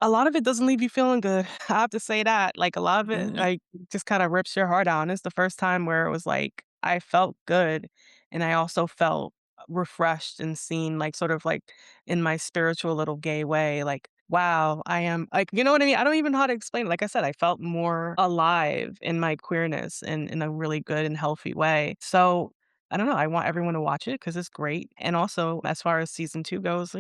a lot of it doesn't leave you feeling good. I have to say that. Like a lot of it, like just kind of rips your heart out. And it's the first time where it was like I felt good, and I also felt refreshed and seen, like, sort of like in my spiritual little gay way, like, wow, I am like, you know what I mean? I don't even know how to explain it. Like I said, I felt more alive in my queerness in a really good and healthy way. So I don't know. I want everyone to watch it because it's great. And also, as far as season two goes,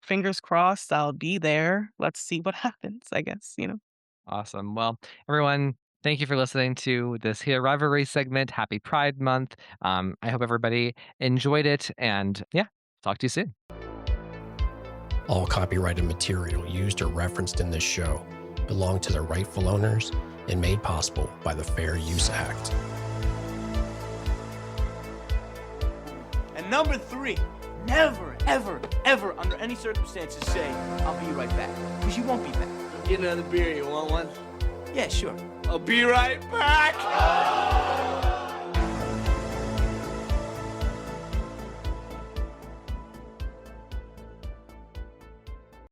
fingers crossed, I'll be there. Let's see what happens, I guess. Awesome. Well, everyone, thank you for listening to this here Rivalry segment. Happy Pride Month. I hope everybody enjoyed it. And yeah, talk to you soon. All copyrighted material used or referenced in this show belong to their rightful owners and made possible by the Fair Use Act. And number 3, never, ever, ever, under any circumstances say, I'll be right back. Because you won't be back. Get another beer, you want one? Yeah, sure. I'll be right back!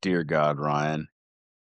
Dear God, Ryan,